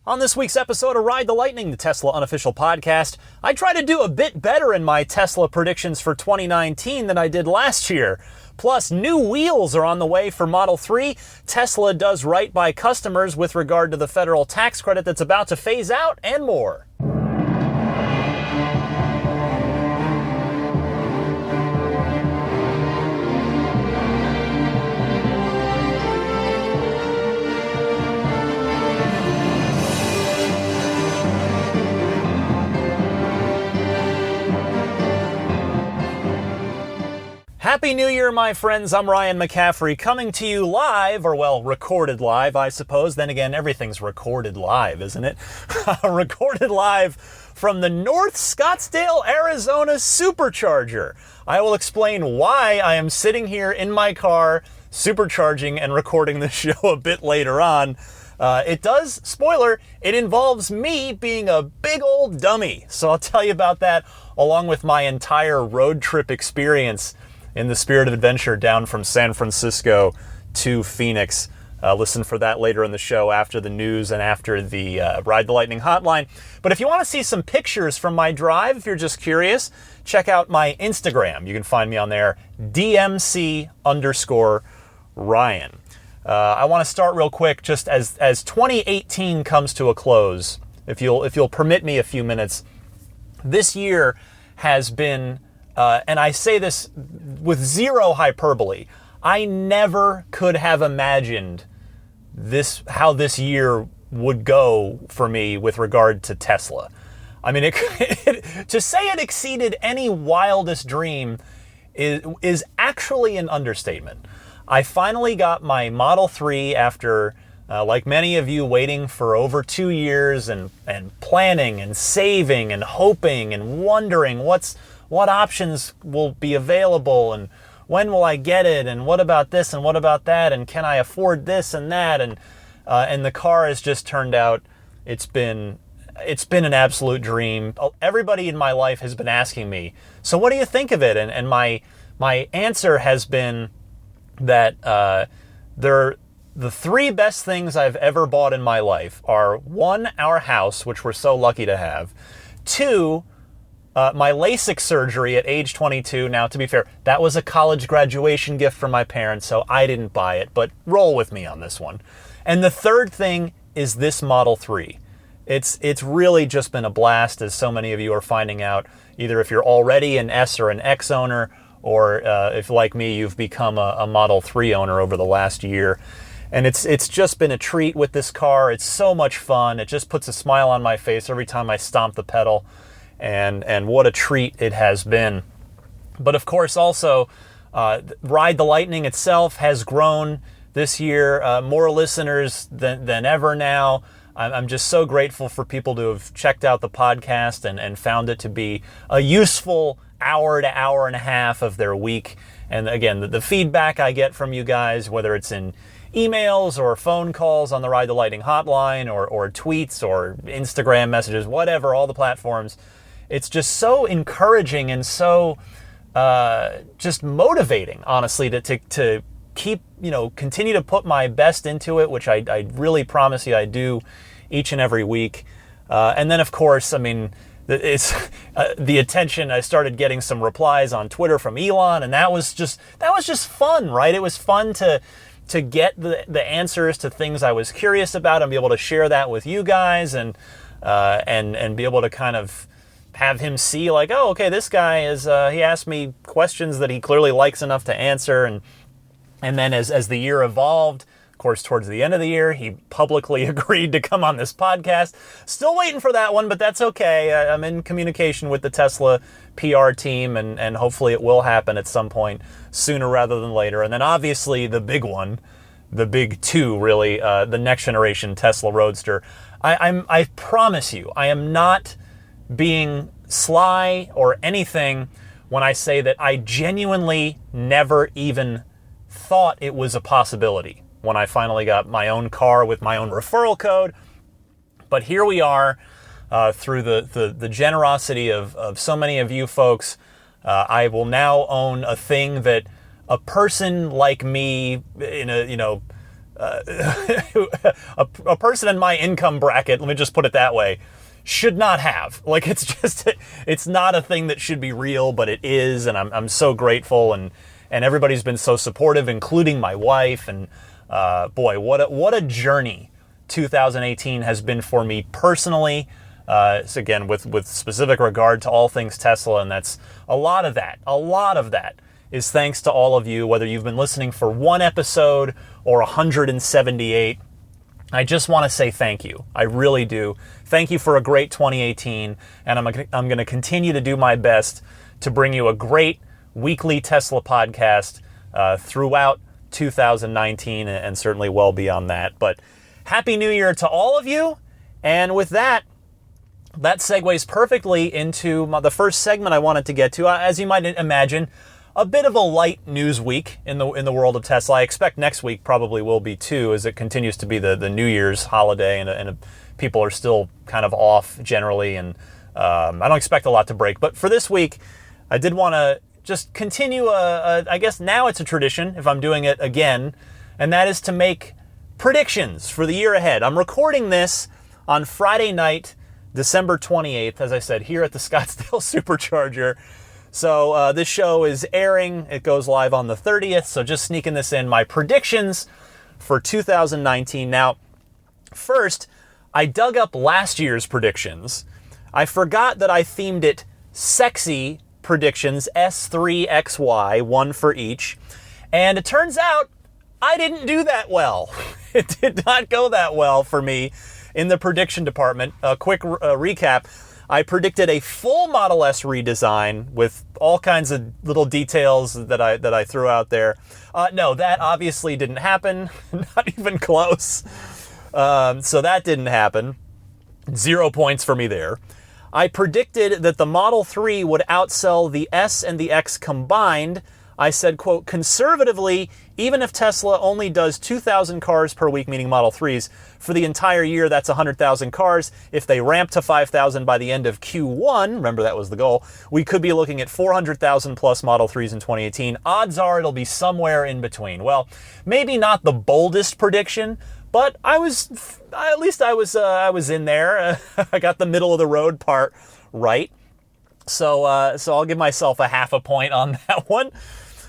On this week's episode of Ride the Lightning, the Tesla unofficial podcast, I try to do a bit better in my Tesla predictions for 2019 than I did last year. Plus, new wheels are on the way for Model 3. Tesla does right by customers with regard to the federal tax credit that's about to phase out, and more. Happy New Year, my friends. I'm Ryan McCaffrey, coming to you live, or well, recorded live, I suppose. Then again, everything's recorded live, isn't it? Recorded live from the North Scottsdale, Arizona Supercharger. I will explain why I am sitting here in my car, supercharging and recording the show a bit later on. It does, spoiler, it involves me being a big old dummy. So I'll tell you about that, along with my entire road trip experience in the spirit of adventure down from San Francisco to Phoenix. Listen for that later in the show after the news and after the Ride the Lightning hotline. But if you want to see some pictures from my drive, if you're just curious, check out my Instagram. You can find me on there, DMC_Ryan. I want to start real quick, just as 2018 comes to a close, if you'll permit me a few minutes. This year has been, and I say this with zero hyperbole, I never could have imagined how this year would go for me with regard to Tesla. I mean, to say it exceeded any wildest dream is actually an understatement. I finally got my Model 3 after, like many of you, waiting for over 2 years and planning and saving and hoping and wondering what options will be available and when will I get it and what about this and what about that and can I afford this and that, and the car has just turned out, it's been an absolute dream. Everybody in my life has been asking me, so what do you think of it? And my answer has been that the three best things I've ever bought in my life are: 1, our house, which we're so lucky to have; 2, my LASIK surgery at age 22. Now, to be fair, that was a college graduation gift from my parents, so I didn't buy it, but roll with me on this one. And the third thing is this Model 3. It's really just been a blast, as so many of you are finding out, either if you're already an S or an X owner, or if, like me, you've become a Model 3 owner over the last year. And it's just been a treat with this car. It's so much fun. It just puts a smile on my face every time I stomp the pedal. And what a treat it has been. But of course, also, Ride the Lightning itself has grown this year. More listeners than ever now. I'm just so grateful for people to have checked out the podcast and found it to be a useful hour to hour and a half of their week. And again, the feedback I get from you guys, whether it's in emails or phone calls on the Ride the Lightning hotline or tweets or Instagram messages, whatever, all the platforms, it's just so encouraging and so just motivating, honestly, to keep, continue to put my best into it, which I really promise you I do each and every week. And then, of course, I mean, it's the attention. I started getting some replies on Twitter from Elon, and that was just fun, right? It was fun to get the answers to things I was curious about and be able to share that with you guys, and be able to kind of have him see, like, oh, okay, this guy is he asked me questions that he clearly likes enough to answer, and then as the year evolved, of course, towards the end of the year, he publicly agreed to come on this podcast. Still waiting for that one, but that's okay. I'm in communication with the Tesla PR team, and hopefully it will happen at some point sooner rather than later. And then obviously the big one, the big two, really, the next generation Tesla Roadster. I promise you, I am not being sly or anything when I say that I genuinely never even thought it was a possibility when I finally got my own car with my own referral code. But here we are, through the generosity of so many of you folks. I will now own a thing that a person like me in a, a person in my income bracket, let me just put it that way, should not have. Like, it's not a thing that should be real, but it is, and I'm so grateful, and everybody's been so supportive, including my wife, and boy, what a journey 2018 has been for me personally. So again, with specific regard to all things Tesla, and that's a lot of that is thanks to all of you, whether you've been listening for one episode or 178. I just want to say thank you. I really do. Thank you for a great 2018, and I'm going to continue to do my best to bring you a great weekly Tesla podcast throughout 2019 and certainly well beyond that. But Happy New Year to all of you, and with that segues perfectly into the first segment I wanted to get to. As you might imagine, a bit of a light news week in the world of Tesla. I expect next week probably will be too, as it continues to be the New Year's holiday, and people are still kind of off generally, and I don't expect a lot to break. But for this week, I did want to just continue, I guess now it's a tradition if I'm doing it again, and that is to make predictions for the year ahead. I'm recording this on Friday night, December 28th, as I said, here at the Scottsdale Supercharger. So this show is airing. It goes live on the 30th, so just sneaking this in. My predictions for 2019. Now, first, I dug up last year's predictions. I forgot that I themed it sexy predictions, S3XY, one for each. And it turns out I didn't do that well. It did not go that well for me in the prediction department. A quick recap. I predicted a full Model S redesign with all kinds of little details that I threw out there. No, that obviously didn't happen. Not even close. So that didn't happen. 0 points for me there. I predicted that the Model 3 would outsell the S and the X combined. I said, quote, conservatively, even if Tesla only does 2,000 cars per week, meaning Model 3s, for the entire year, that's 100,000 cars. If they ramp to 5,000 by the end of Q1, remember that was the goal, we could be looking at 400,000 plus Model 3s in 2018. Odds are it'll be somewhere in between. Well, maybe not the boldest prediction, but I was in there. I got the middle of the road part right. So I'll give myself a half a point on that one.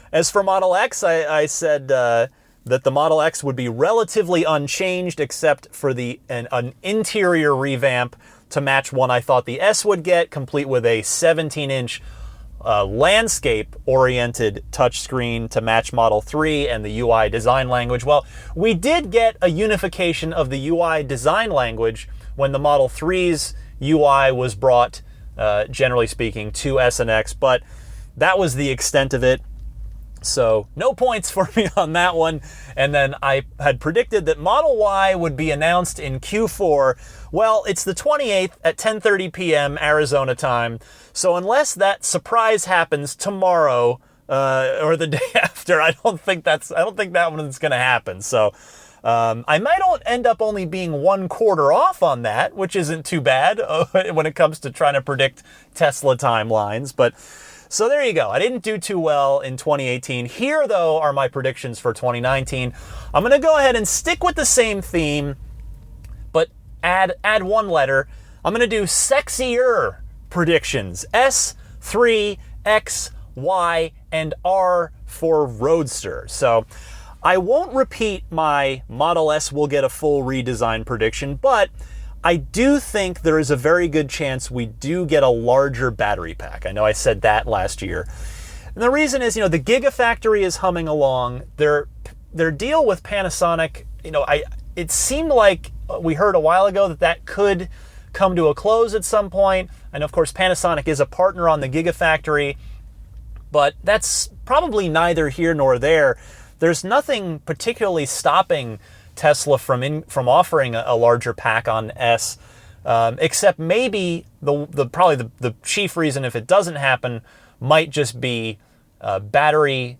As for Model X, I said that the Model X would be relatively unchanged except for an interior revamp to match one I thought the S would get, complete with a 17-inch landscape-oriented touchscreen to match Model 3 and the UI design language. Well, we did get a unification of the UI design language when the Model 3's UI was brought, generally speaking, to S and X, but that was the extent of it. So no points for me on that one. And then I had predicted that Model Y would be announced in Q4. Well, it's the 28th at 10:30 p.m. Arizona time. So unless that surprise happens tomorrow or the day after, I don't think that one's going to happen. So I might end up only being 1 quarter off on that, which isn't too bad when it comes to trying to predict Tesla timelines. But so there you go. I didn't do too well in 2018. Here, though, are my predictions for 2019. I'm going to go ahead and stick with the same theme, but add one letter. I'm going to do sexier predictions. S, 3, X, Y, and R for Roadster. So I won't repeat my Model S will get a full redesign prediction, but I do think there is a very good chance we do get a larger battery pack. I know I said that last year. And the reason is, the Gigafactory is humming along. Their deal with Panasonic, it seemed like we heard a while ago that could come to a close at some point. And of course, Panasonic is a partner on the Gigafactory, but that's probably neither here nor there. There's nothing particularly stopping Tesla from offering a larger pack on S, except maybe the chief reason if it doesn't happen might just be battery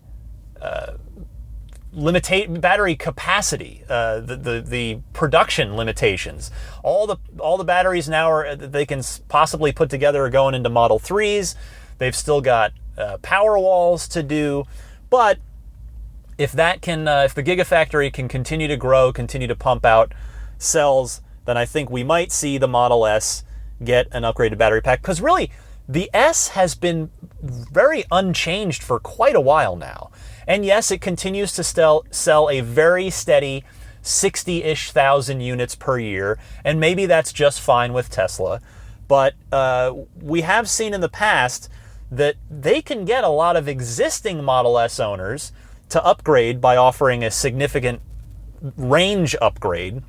capacity, the production limitations. All the batteries now they can possibly put together are going into Model 3s. They've still got power walls to do, but if the Gigafactory can continue to grow, continue to pump out cells, then I think we might see the Model S get an upgraded battery pack. Because really, the S has been very unchanged for quite a while now. And yes, it continues to sell a very steady 60-ish thousand units per year, and maybe that's just fine with Tesla. But we have seen in the past that they can get a lot of existing Model S owners to upgrade by offering a significant range upgrade,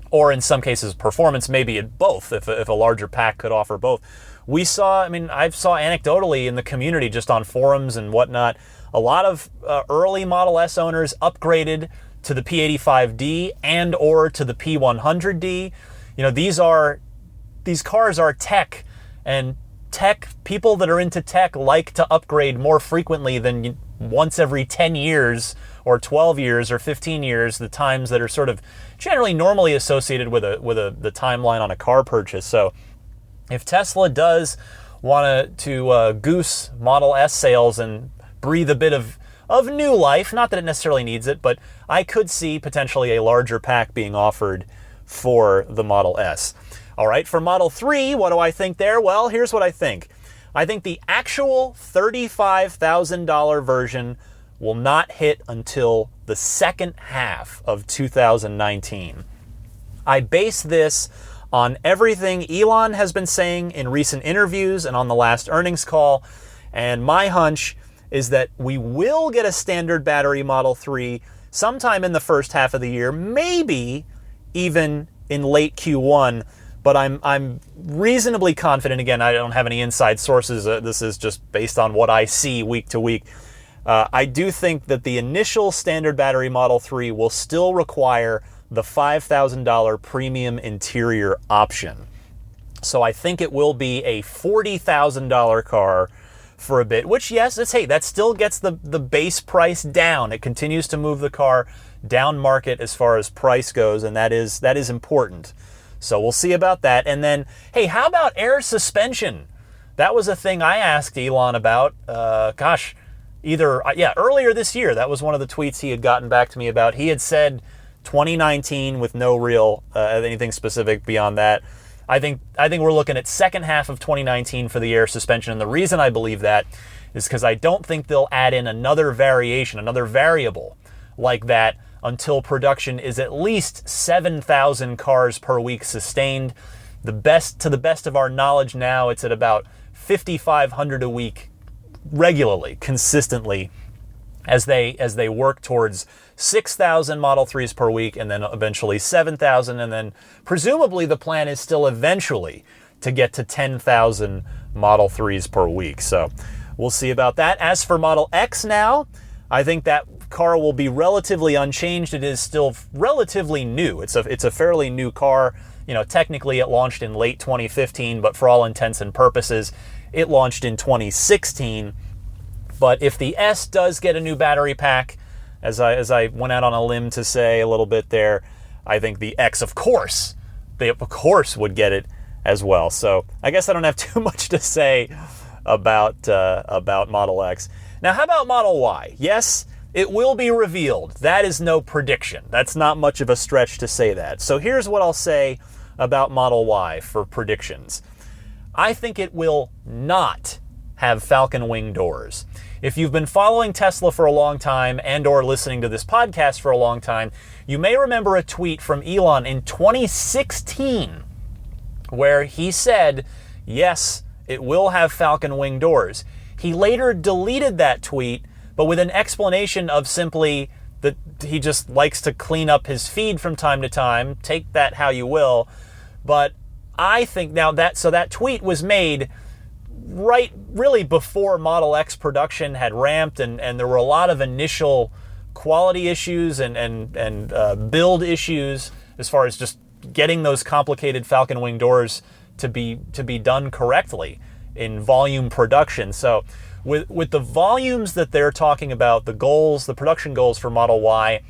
or in some cases performance, maybe at both, if a larger pack could offer both. I saw anecdotally in the community, just on forums and whatnot, a lot of early Model S owners upgraded to the P85D and or to the P100D. These cars are tech, and people that are into tech like to upgrade more frequently than once every 10 years or 12 years or 15 years, the times that are sort of generally normally associated with the timeline on a car purchase. So if Tesla does want to goose Model S sales and breathe a bit of new life, not that it necessarily needs it, but I could see potentially a larger pack being offered for the Model S. All right, for Model 3, what do I think there? Well, here's what I think. I think the actual $35,000 version will not hit until the second half of 2019. I base this on everything Elon has been saying in recent interviews and on the last earnings call, and my hunch is that we will get a standard battery Model 3 sometime in the first half of the year, maybe even in late Q1, but I'm reasonably confident. Again, I don't have any inside sources. This is just based on what I see week to week. I do think that the initial standard battery Model 3 will still require the $5,000 premium interior option. So I think it will be a $40,000 car for a bit, which, yes, that still gets the base price down. It continues to move the car down market as far as price goes, and that is important. So we'll see about that. And then, hey, how about air suspension? That was a thing I asked Elon about, earlier this year. That was one of the tweets he had gotten back to me about. He had said 2019 with no real anything specific beyond that. I think we're looking at second half of 2019 for the air suspension. And the reason I believe that is because I don't think they'll add in another variable like that until production is at least 7,000 cars per week sustained. To the best of our knowledge now, it's at about 5,500 a week regularly, consistently, as they work towards 6,000 Model 3s per week, and then eventually 7,000, and then presumably the plan is still eventually to get to 10,000 Model 3s per week. So we'll see about that. As for Model X now, I think that car will be relatively unchanged. It is still relatively new. It's a fairly new car. Technically it launched in late 2015, but for all intents and purposes, it launched in 2016. But if the S does get a new battery pack, as I went out on a limb to say a little bit there, I think the X, of course, would get it as well. So I guess I don't have too much to say about Model X. Now, how about Model Y? Yes, it will be revealed. That is no prediction. That's not much of a stretch to say that. So here's what I'll say about Model Y for predictions. I think it will not have Falcon Wing doors. If you've been following Tesla for a long time and or listening to this podcast for a long time, you may remember a tweet from Elon in 2016 where he said, yes, it will have Falcon Wing doors. He later deleted that tweet, but with an explanation of simply that he just likes to clean up his feed from time to time. Take that how you will. But I think now that tweet was made right really before Model X production had ramped, and there were a lot of initial quality issues and build issues as far as just getting those complicated Falcon Wing doors to be done correctly in volume production. So with the volumes that they're talking about, the production goals for Model Y,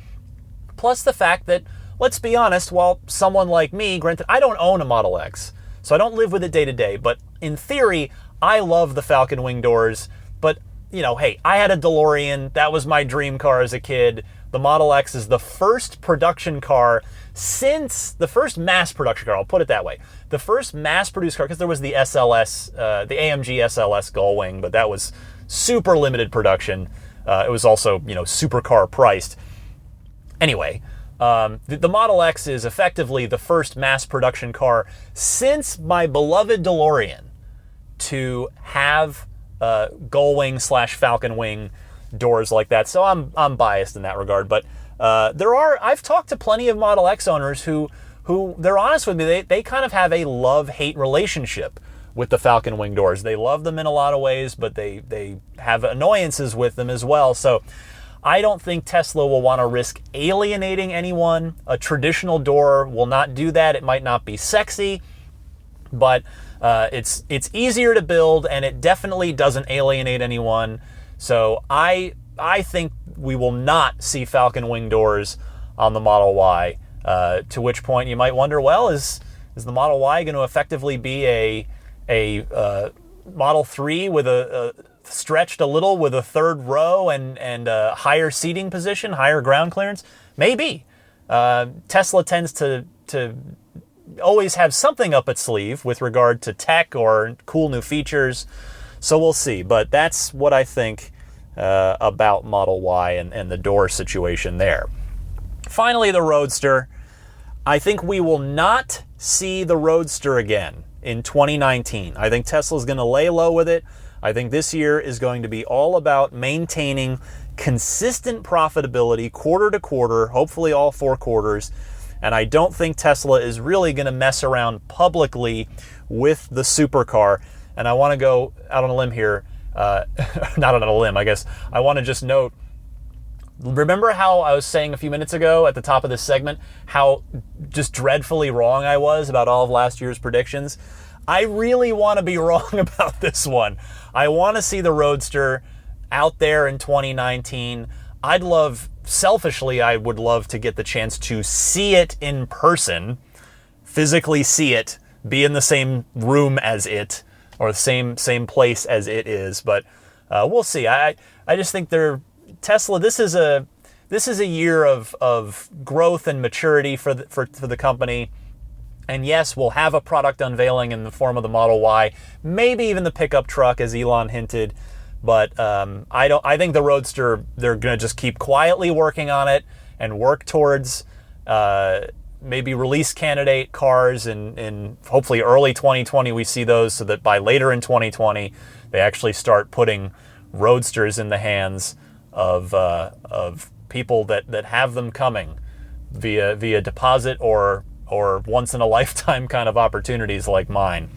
plus the fact that, let's be honest, while someone like me, granted, I don't own a Model X, so I don't live with it day to day, but in theory, I love the Falcon Wing doors, but hey, I had a DeLorean. That was my dream car as a kid. The Model X is the first production car since the first mass production car. I'll put it that way. The first mass produced car, because there was the SLS, the AMG SLS Gullwing, but that was super limited production. It was also, supercar priced. Anyway, the Model X is effectively the first mass production car since my beloved DeLorean to have Gullwing / Falcon Wing doors like that. So I'm biased in that regard, but I've talked to plenty of Model X owners who they're honest with me. They kind of have a love-hate relationship with the Falcon Wing doors. They love them in a lot of ways, but they have annoyances with them as well. So I don't think Tesla will want to risk alienating anyone. A traditional door will not do that. It might not be sexy, but it's easier to build, and it definitely doesn't alienate anyone. So I think we will not see Falcon Wing doors on the Model Y. To which point you might wonder, well, is the Model Y going to effectively be a Model 3 with a stretched a little with a third row and a higher seating position, higher ground clearance? Maybe. Tesla tends to always have something up its sleeve with regard to tech or cool new features. So we'll see. But that's what I think about Model Y and the door situation there. Finally, the Roadster. I think we will not see the Roadster again in 2019. I think Tesla's going to lay low with it. I think this year is going to be all about maintaining consistent profitability quarter to quarter, hopefully all 4 quarters. And I don't think Tesla is really going to mess around publicly with the supercar. And I want to go out on a limb here. Not on a limb, I guess. I want to just note, remember how I was saying a few minutes ago at the top of this segment, how just dreadfully wrong I was about all of last year's predictions? I really want to be wrong about this one. I want to see the Roadster out there in 2019. Selfishly, I would love to get the chance to see it in person, physically see it, be in the same room as it, or the same place as it is. But we'll see. I just think Tesla. This is a year of growth and maturity for the company. And yes, we'll have a product unveiling in the form of the Model Y, maybe even the pickup truck, as Elon hinted. But I think the Roadster, they're going to just keep quietly working on it and work towards maybe release candidate cars in hopefully early 2020. We see those, so that by later in 2020 they actually start putting Roadsters in the hands of people that have them coming via deposit or once in a lifetime kind of opportunities like mine.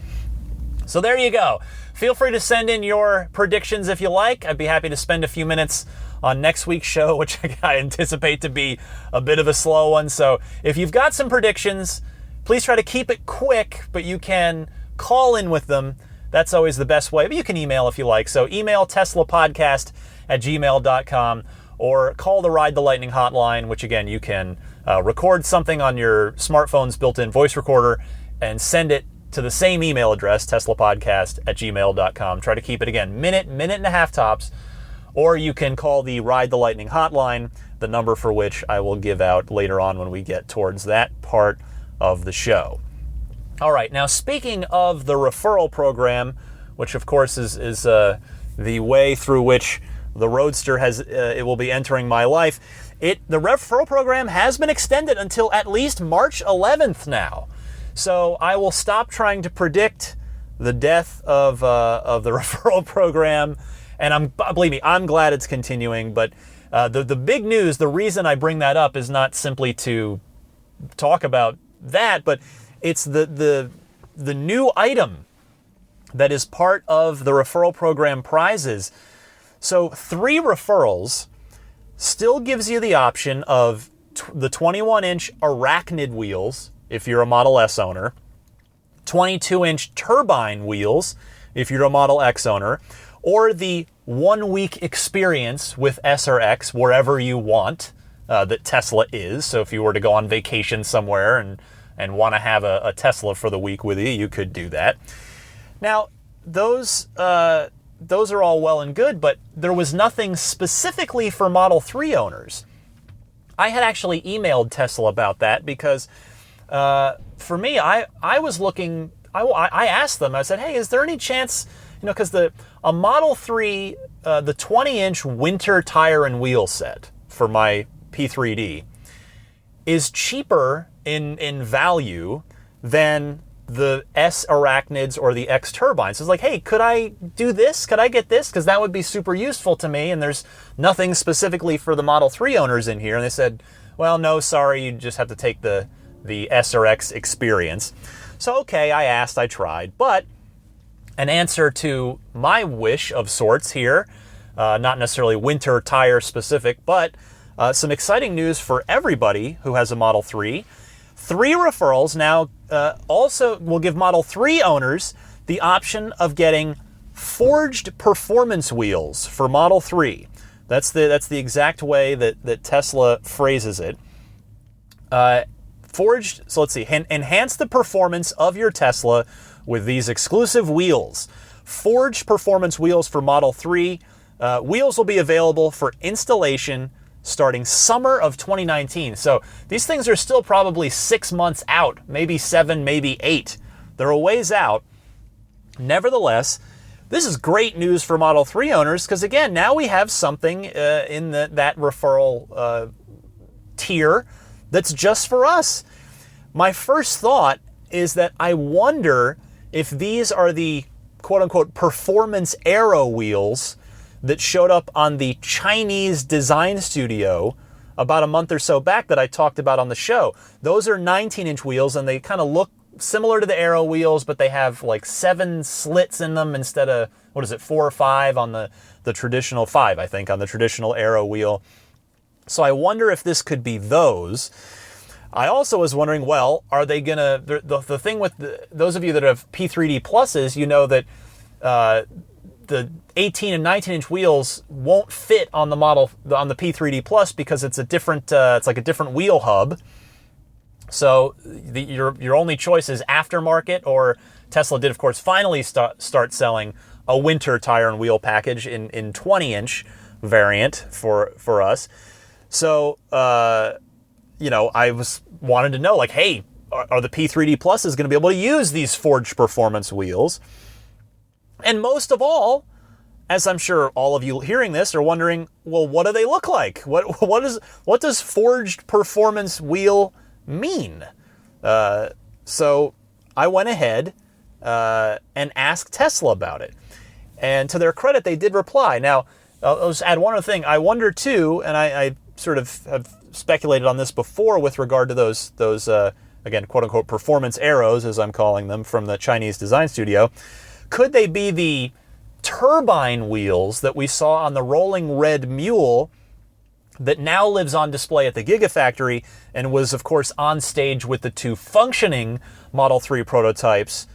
So there you go. Feel free to send in your predictions if you like. I'd be happy to spend a few minutes on next week's show, which I anticipate to be a bit of a slow one. So if you've got some predictions, please try to keep it quick, but you can call in with them. That's always the best way. But you can email if you like. So email teslapodcast@gmail.com or call the Ride the Lightning hotline, which again, you can record something on your smartphone's built-in voice recorder and send it to the same email address, teslapodcast@gmail.com. Try to keep it, again, minute and a half tops. Or you can call the Ride the Lightning hotline, the number for which I will give out later on when we get towards that part of the show. All right, now speaking of the referral program, which of course is the way through which the Roadster it will be entering my life, the referral program has been extended until at least March 11th now. So I will stop trying to predict the death of the referral program, and believe me, I'm glad it's continuing. But the big news, the reason I bring that up is not simply to talk about that, but it's the new item that is part of the referral program prizes. So 3 referrals still gives you the option of the 21-inch Arachnid wheels, if you're a Model S owner, 22-inch turbine wheels, if you're a Model X owner, or the 1-week experience with S or X wherever you want that Tesla is. So if you were to go on vacation somewhere and want to have a Tesla for the week with you, you could do that. Now, those those are all well and good, but there was nothing specifically for Model 3 owners. I had actually emailed Tesla about that because for me, I was looking, I asked them, I said, hey, is there any chance, because a Model 3, the 20-inch winter tire and wheel set for my P3D is cheaper in value than the S Arachnids or the X Turbines. So it's like, hey, could I do this? Could I get this? Because that would be super useful to me, and there's nothing specifically for the Model 3 owners in here. And they said, well, no, sorry, you just have to take the S or X Experience. So, okay, I asked, I tried. But an answer to my wish of sorts here, not necessarily winter tire specific, but some exciting news for everybody who has a Model 3. 3 referrals now also will give Model 3 owners the option of getting forged performance wheels for Model 3. That's the exact way that Tesla phrases it. Forged, so let's see, enhance the performance of your Tesla with these exclusive wheels. Forged performance wheels for Model 3. Wheels will be available for installation starting summer of 2019. So these things are still probably 6 months out, maybe 7, maybe 8. They're a ways out. Nevertheless, this is great news for Model 3 owners because, again, now we have something in that referral tier that's just for us. My first thought is that I wonder if these are the quote-unquote performance aero wheels that showed up on the Chinese design studio about a month or so back that I talked about on the show. Those are 19-inch wheels, and they kind of look similar to the Aero wheels, but they have like 7 slits in them instead of, 4 or 5 on the traditional 5, I think, on the traditional Aero wheel. So I wonder if this could be those. I also was wondering, well, are they going to... The thing with those of you that have P3D Pluses, you know that the 18 and 19-inch wheels won't fit on the P3D Plus because it's a different, it's like a different wheel hub. So your only choice is aftermarket, or Tesla did, of course, finally start selling a winter tire and wheel package in 20-inch variant for us. So, I wanted to know, like, hey, are the P3D Pluses going to be able to use these forged performance wheels? And most of all, as I'm sure all of you hearing this are wondering, well, what do they look like? What does forged performance wheel mean? So I went ahead and asked Tesla about it. And to their credit, they did reply. Now, I'll just add one other thing. I wonder too, and I sort of have speculated on this before with regard to those again, quote-unquote performance arrows, as I'm calling them, from the Chinese design studio. Could they be the turbine wheels that we saw on the Rolling Red Mule that now lives on display at the Gigafactory and was, of course, on stage with the 2 functioning Model 3 prototypes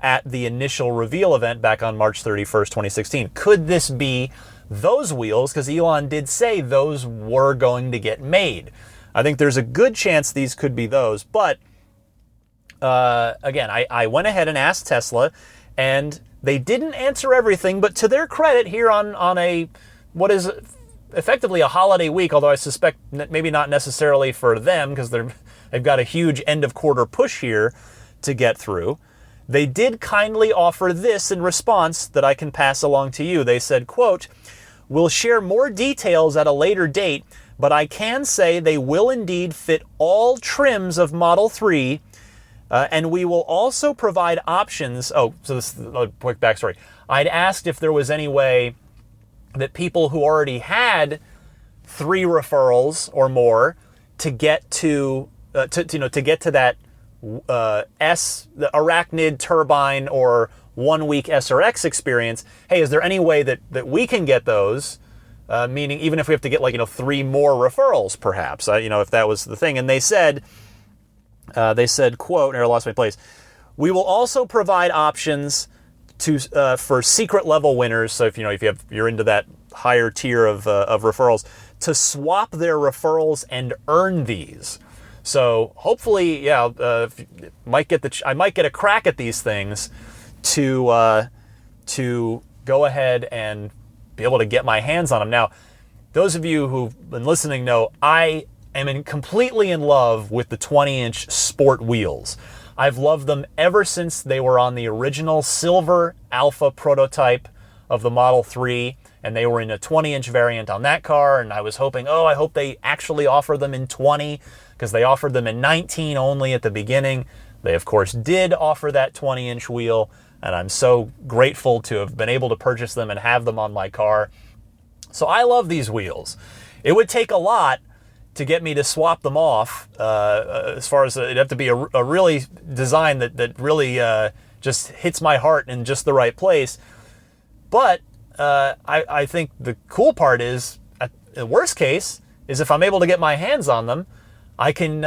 at the initial reveal event back on March 31st, 2016? Could this be those wheels? Because Elon did say those were going to get made. I think there's a good chance these could be those. But, again, I went ahead and asked Tesla, and they didn't answer everything, but to their credit here on what is effectively a holiday week, although I suspect maybe not necessarily for them because they've got a huge end of quarter push here to get through. They did kindly offer this in response that I can pass along to you. They said, quote, "We'll share more details at a later date, but I can say they will indeed fit all trims of Model 3, and we will also provide options." Oh, so this is a quick backstory. I'd asked if there was any way that people who already had 3 referrals or more to get to get to that the Arachnid turbine or 1 week S or X experience. Hey, is there any way that we can get those? Meaning, even if we have to get 3 more referrals, perhaps. If that was the thing. And they said, quote, and I lost my place, "We will also provide options for secret level winners." So if you're into that higher tier of referrals, to swap their referrals and earn these. So hopefully, I might get a crack at these things to go ahead and be able to get my hands on them. Now, those of you who've been listening know I am completely in love with the 20-inch sport wheels. I've loved them ever since they were on the original silver Alpha prototype of the Model 3, and they were in a 20-inch variant on that car, and I was hoping, I hope they actually offer them in 20, because they offered them in 19 only at the beginning. They, of course, did offer that 20-inch wheel, and I'm so grateful to have been able to purchase them and have them on my car. So I love these wheels. It would take a lot to get me to swap them off, as far as it'd have to be a really design that really just hits my heart in just the right place. But I think the cool part is, the worst case, is if I'm able to get my hands on them, I can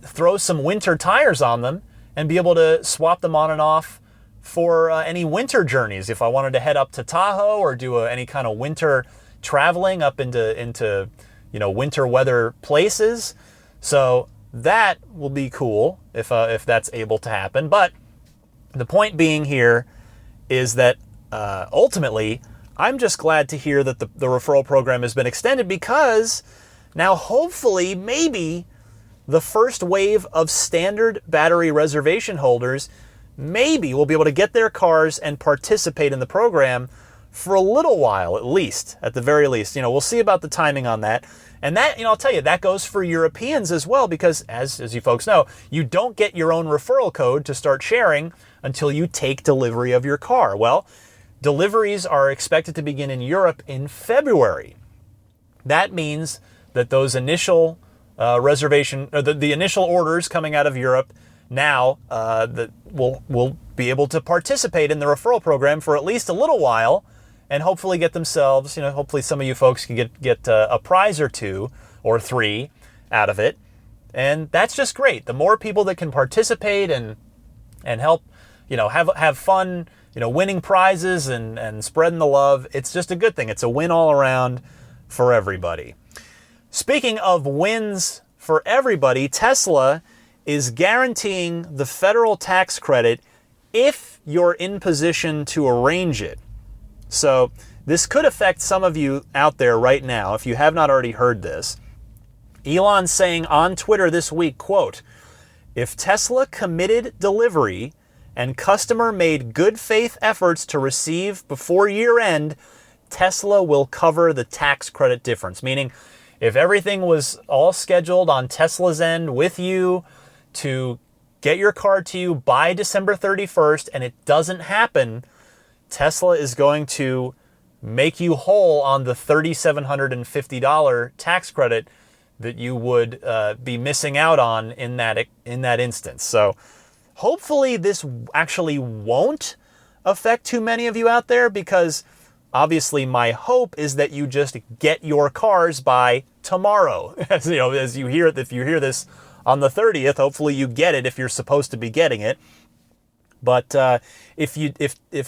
throw some winter tires on them and be able to swap them on and off for any winter journeys. If I wanted to head up to Tahoe or do any kind of winter traveling up into winter weather places. So that will be cool if that's able to happen. But the point being here is that ultimately, I'm just glad to hear that the referral program has been extended, because now hopefully maybe the first wave of standard battery reservation holders maybe will be able to get their cars and participate in the program for a little while, at the very least. We'll see about the timing on that. And that, I'll tell you, that goes for Europeans as well, because as you folks know, you don't get your own referral code to start sharing until you take delivery of your car. Well, deliveries are expected to begin in Europe in February. That means that those initial the initial orders coming out of Europe now that will be able to participate in the referral program for at least a little while, and hopefully get themselves, hopefully some of you folks can get a prize or two or three out of it. And that's just great. The more people that can participate and help, have fun, winning prizes and spreading the love, it's just a good thing. It's a win all around for everybody. Speaking of wins for everybody, Tesla is guaranteeing the federal tax credit if you're in position to arrange it. So this could affect some of you out there right now, if you have not already heard this. Elon's saying on Twitter this week, quote, "If Tesla committed delivery and customer made good faith efforts to receive before year end, Tesla will cover the tax credit difference." Meaning, if everything was all scheduled on Tesla's end with you to get your car to you by December 31st and it doesn't happen, Tesla is going to make you whole on the $3,750 tax credit that you would be missing out on in that instance. So hopefully this actually won't affect too many of you out there, because obviously my hope is that you just get your cars by tomorrow. If you hear this on the 30th, hopefully you get it if you're supposed to be getting it. But if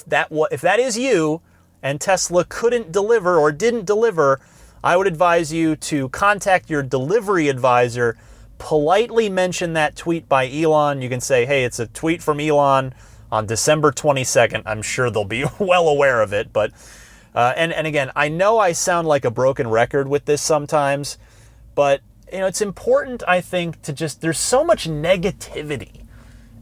that is you and Tesla couldn't deliver or didn't deliver, I would advise you to contact your delivery advisor, politely mention that tweet by Elon. You can say, hey, it's a tweet from Elon on December 22nd. I'm sure they'll be well aware of it. But and again, I know I sound like a broken record with this sometimes, but it's important, I think, there's so much negativity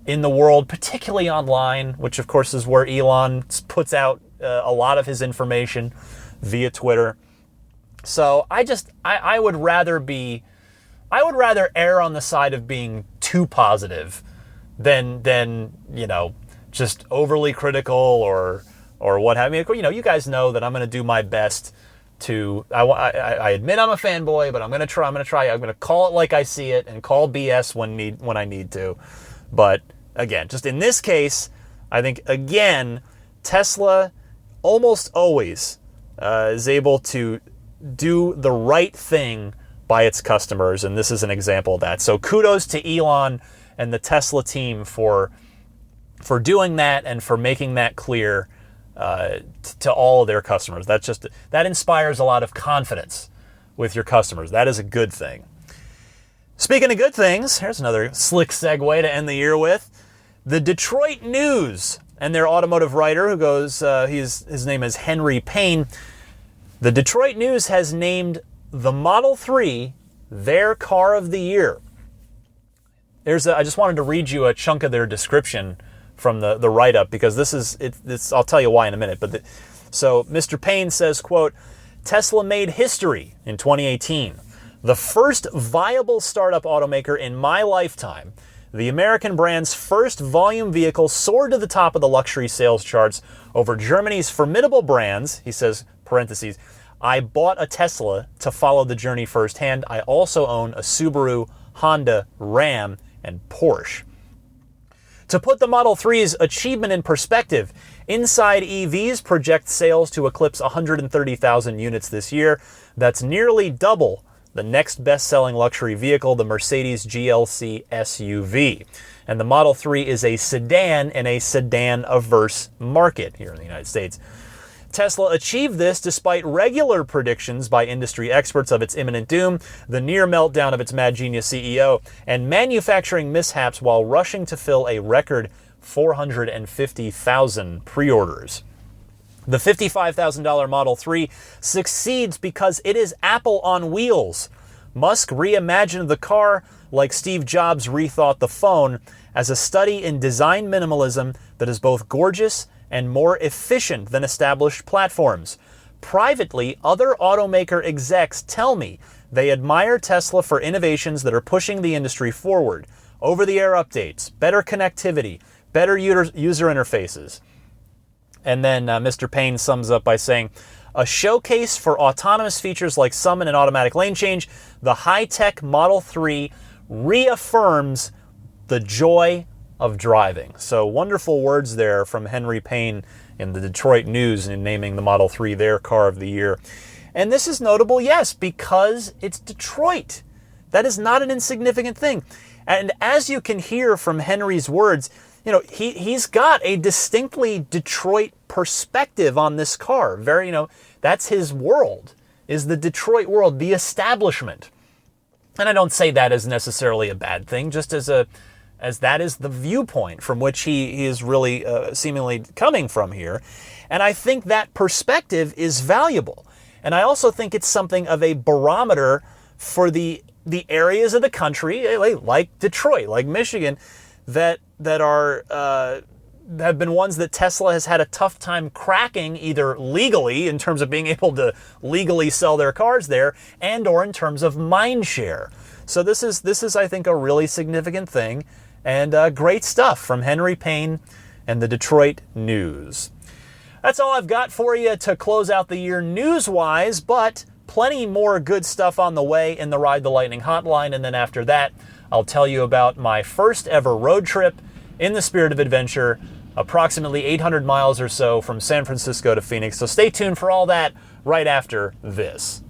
in the world, particularly online, which of course is where Elon puts out a lot of his information via Twitter. So I would rather err on the side of being too positive than just overly critical or what have you. You guys know that I'm going to do my best to. I admit I'm a fanboy, but I'm going to try. I'm going to call it like I see it and call BS when I need to. But again, just in this case, I think again, Tesla almost always is able to do the right thing by its customers, and this is an example of that. So kudos to Elon and the Tesla team for doing that and for making that clear to all of their customers. That inspires a lot of confidence with your customers. That is a good thing. Speaking of good things, here's another slick segue to end the year with. The Detroit News and their automotive writer who goes, his name is Henry Payne. The Detroit News has named the Model 3 their car of the year. I just wanted to read you a chunk of their description from the write-up, because this I'll tell you why in a minute. So Mr. Payne says, quote, Tesla made history in 2018. The first viable startup automaker in my lifetime. The American brand's first volume vehicle soared to the top of the luxury sales charts over Germany's formidable brands. He says, parentheses, I bought a Tesla to follow the journey firsthand. I also own a Subaru, Honda, Ram, and Porsche. To put the Model 3's achievement in perspective, Inside EVs project sales to eclipse 130,000 units this year. That's nearly double the next best-selling luxury vehicle, the Mercedes GLC SUV. And the Model 3 is a sedan in a sedan-averse market here in the United States. Tesla achieved this despite regular predictions by industry experts of its imminent doom, the near meltdown of its mad genius CEO, and manufacturing mishaps while rushing to fill a record 450,000 pre-orders. The $55,000 Model 3 succeeds because it is Apple on wheels. Musk reimagined the car like Steve Jobs rethought the phone as a study in design minimalism that is both gorgeous and more efficient than established platforms. Privately, other automaker execs tell me they admire Tesla for innovations that are pushing the industry forward. Over-the-air updates, better connectivity, better user interfaces. And then Mr. Payne sums up by saying, a showcase for autonomous features like summon and automatic lane change, the high-tech Model 3 reaffirms the joy of driving. So wonderful words there from Henry Payne in the Detroit News in naming the Model 3 their car of the year. And this is notable, yes, because it's Detroit. That is not an insignificant thing. And as you can hear from Henry's words, you know, he's got a distinctly Detroit perspective on this car. Very, that's his world, is the Detroit world, the establishment. And I don't say that as necessarily a bad thing, just as that is the viewpoint from which he is really seemingly coming from here. And I think that perspective is valuable. And I also think it's something of a barometer for the areas of the country, like Detroit, like Michigan, that have been ones that Tesla has had a tough time cracking, either legally in terms of being able to legally sell their cars there, and or in terms of mind share. So this is I think a really significant thing, and great stuff from Henry Payne and the Detroit News. That's all I've got for you to close out the year news-wise, but plenty more good stuff on the way in the Ride the Lightning hotline, and then after that, I'll tell you about my first ever road trip in the spirit of adventure, approximately 800 miles or so from San Francisco to Phoenix. So stay tuned for all that right after this.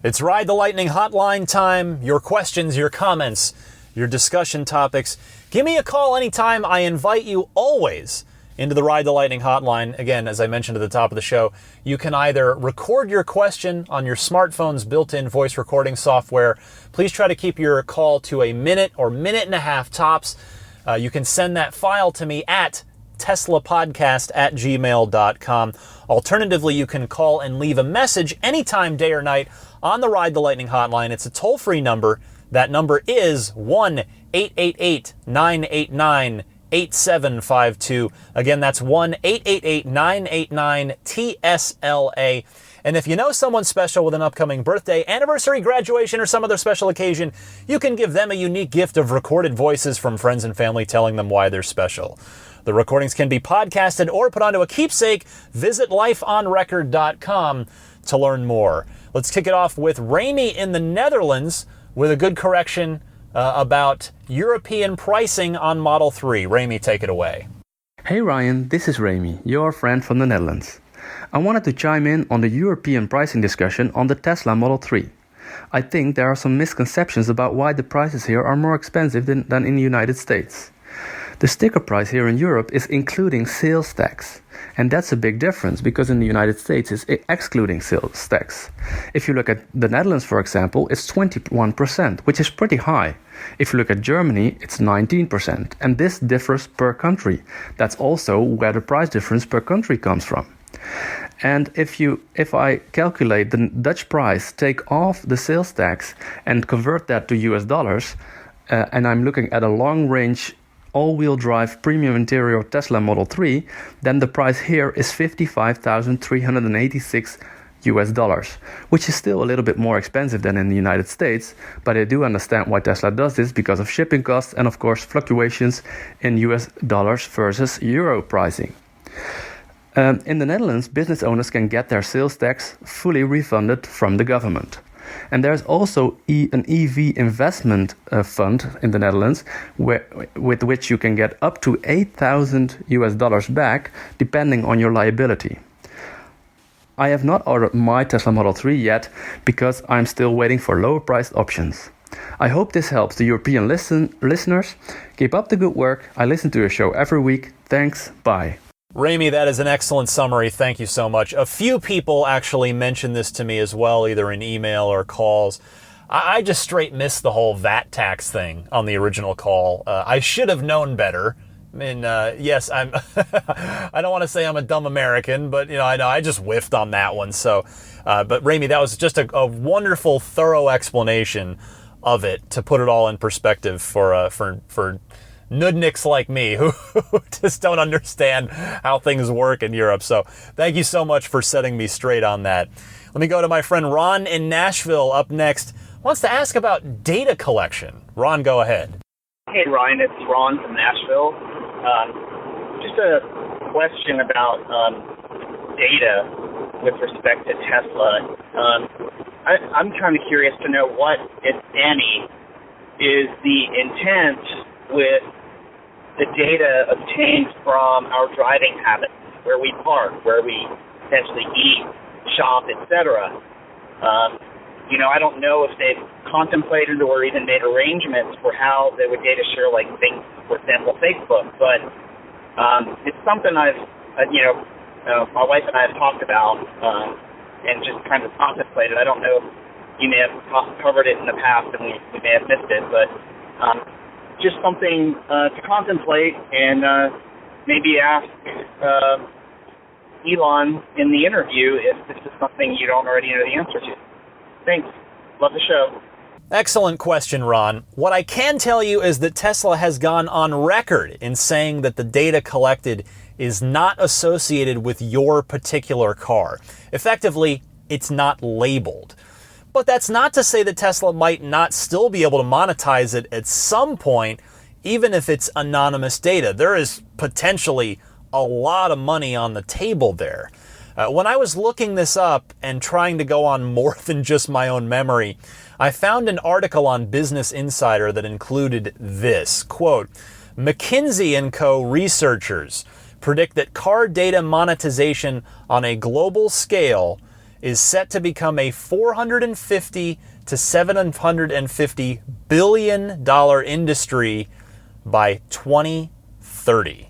It's Ride the Lightning hotline time. Your questions, your comments, your discussion topics. Give me a call anytime. I invite you always into the Ride the Lightning hotline. Again, as I mentioned at the top of the show, you can either record your question on your smartphone's built-in voice recording software. Please try to keep your call to a minute or minute and a half tops. You can send that file to me at teslapodcast@gmail.com. Alternatively, you can call and leave a message anytime, day or night, on the Ride the Lightning hotline. It's a toll-free number. That number is 1-888-989-8752. Again, that's 1-888-989-TSLA. And if you know someone special with an upcoming birthday, anniversary, graduation, or some other special occasion, you can give them a unique gift of recorded voices from friends and family telling them why they're special. The recordings can be podcasted or put onto a keepsake. Visit lifeonrecord.com to learn more. Let's kick it off with Ramy in the Netherlands with a good correction about European pricing on Model 3. Ramy, take it away. Hey Ryan, this is Ramy, your friend from the Netherlands. I wanted to chime in on the European pricing discussion on the Tesla Model 3. I think there are some misconceptions about why the prices here are more expensive than in the United States. The sticker price here in Europe is including sales tax. And that's a big difference because in the United States it's excluding sales tax. If you look at the Netherlands, for example, it's 21%, which is pretty high. If you look at Germany, it's 19%. And this differs per country. That's also where the price difference per country comes from. And if I calculate the Dutch price, take off the sales tax and convert that to US dollars, and I'm looking at a long-range all-wheel drive premium interior Tesla Model 3, then the price here is $55,386 US dollars, which is still a little bit more expensive than in the United States, but I do understand why Tesla does this because of shipping costs and of course fluctuations in US dollars versus euro pricing. In the Netherlands, business owners can get their sales tax fully refunded from the government. And there's also an EV investment fund in the Netherlands with which you can get up to $8,000 US dollars back depending on your liability. I have not ordered my Tesla Model 3 yet because I'm still waiting for lower priced options. I hope this helps the European listeners. Keep up the good work. I listen to your show every week. Thanks. Bye. Rami, that is an excellent summary. Thank you so much. A few people actually mentioned this to me as well, either in email or calls. I just straight missed the whole VAT tax thing on the original call. I should have known better. I mean, yes, I don't want to say I'm a dumb American, but I know I just whiffed on that one. So, but Rami, that was just a wonderful, thorough explanation of it to put it all in perspective for nudniks like me who just don't understand how things work in Europe. So thank you so much for setting me straight on that. Let me go to my friend Ron in Nashville up next. Wants to ask about data collection. Ron, go ahead. Hey, Ryan, it's Ron from Nashville. Just a question about data with respect to Tesla. I'm kind of curious to know what, if any, is the intent with the data obtained from our driving habits, where we park, where we potentially eat, shop, etc. I don't know if they've contemplated or even made arrangements for how they would data share, like things, for example, Facebook. But it's something my wife and I have talked about and just kind of contemplated. I don't know if you may have covered it in the past and we may have missed it, but just something to contemplate and maybe ask Elon in the interview if this is something you don't already know the answer to. Thanks. Love the show. Excellent question, Ron. What I can tell you is that Tesla has gone on record in saying that the data collected is not associated with your particular car. Effectively, it's not labeled. But that's not to say that Tesla might not still be able to monetize it at some point, even if it's anonymous data. There is potentially a lot of money on the table there. When I was looking this up and trying to go on more than just my own memory, I found an article on Business Insider that included this, quote, McKinsey & Co. researchers predict that car data monetization on a global scale is set to become a $450 to $750 billion industry by 2030.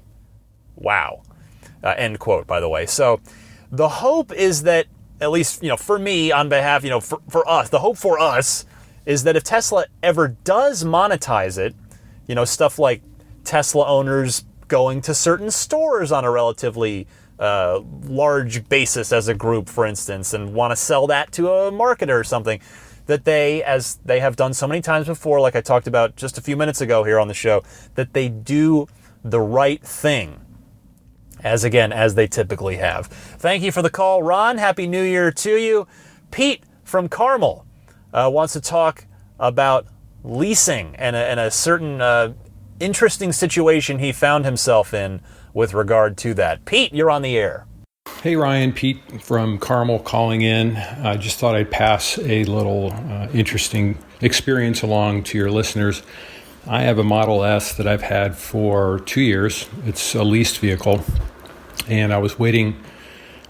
Wow. End quote, by the way. So the hope is that, at least, for me, on behalf, for us, the hope for us is that if Tesla ever does monetize it, stuff like Tesla owners going to certain stores on a relatively large basis as a group, for instance, and want to sell that to a marketer or something, that they, as they have done so many times before, like I talked about just a few minutes ago here on the show, that they do the right thing, as they typically have. Thank you for the call, Ron. Happy New Year to you. Pete from Carmel wants to talk about leasing and a certain interesting situation he found himself in with regard to that. Pete, you're on the air. Hey Ryan, Pete from Carmel calling in. I just thought I'd pass a little interesting experience along to your listeners. I have a Model S that I've had for 2 years. It's a leased vehicle, and I was waiting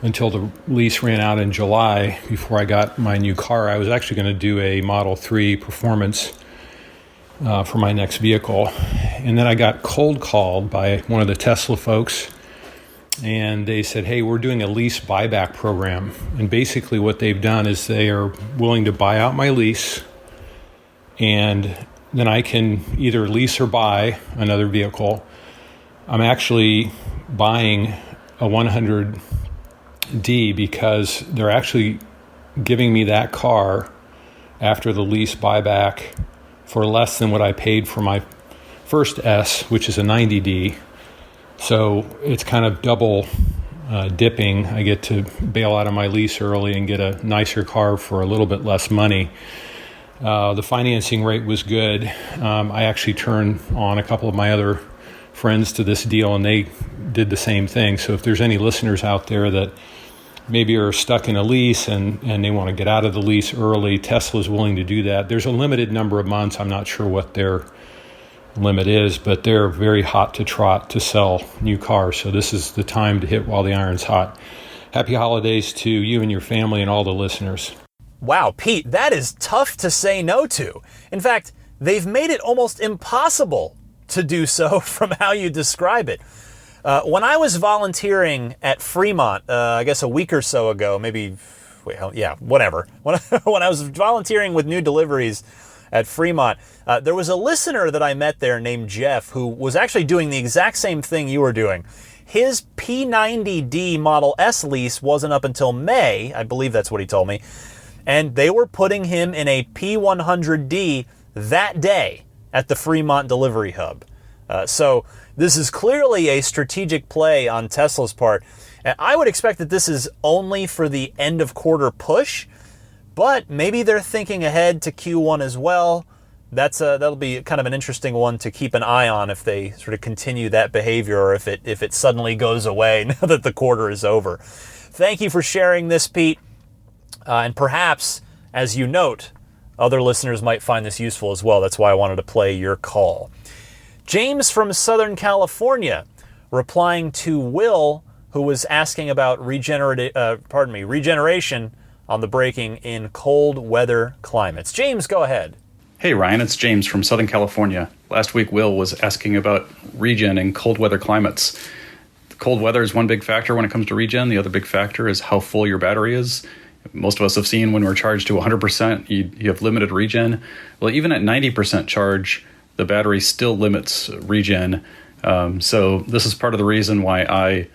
until the lease ran out in July before I got my new car. I was actually going to do a Model 3 Performance for my next vehicle, And then I got cold called by one of the Tesla folks, and they said, hey, we're doing a lease buyback program. And basically what they've done is they are willing to buy out my lease, and then I can either lease or buy another vehicle. I'm actually buying a 100D because they're actually giving me that car after the lease buyback for less than what I paid for my first S, which is a 90D. So it's kind of double dipping. I get to bail out of my lease early and get a nicer car for a little bit less money. The financing rate was good. I actually turned on a couple of my other friends to this deal, and they did the same thing. So if there's any listeners out there that maybe are stuck in a lease and they want to get out of the lease early, Tesla's willing to do that. There's a limited number of months. I'm not sure what their limit is, but they're very hot to trot to sell new cars. So this is the time to hit while the iron's hot. Happy holidays to you and your family and all the listeners. Wow, Pete, that is tough to say no to. In fact, they've made it almost impossible to do so from how you describe it. When I was volunteering at Fremont, I guess a week or so ago, whatever. When I was volunteering with new deliveries at Fremont, there was a listener that I met there named Jeff who was actually doing the exact same thing you were doing. His P90D Model S lease wasn't up until May, I believe that's what he told me, and they were putting him in a P100D that day at the Fremont Delivery Hub. So this is clearly a strategic play on Tesla's part. And I would expect that this is only for the end of quarter push, but maybe they're thinking ahead to Q1 as well. That'll be kind of an interesting one to keep an eye on if they sort of continue that behavior, or if it suddenly goes away now that the quarter is over. Thank you for sharing this, Pete. And perhaps, as you note, other listeners might find this useful as well. That's why I wanted to play your call. James from Southern California, replying to Will, who was asking about regeneration on the braking in cold weather climates. James, go ahead. Hey Ryan, it's James from Southern California. Last week Will was asking about regen in cold weather climates. The cold weather is one big factor when it comes to regen. The other big factor is how full your battery is. Most of us have seen when we're charged to 100%, you have limited regen. Well, even at 90% charge, the battery still limits regen. So this is part of the reason why I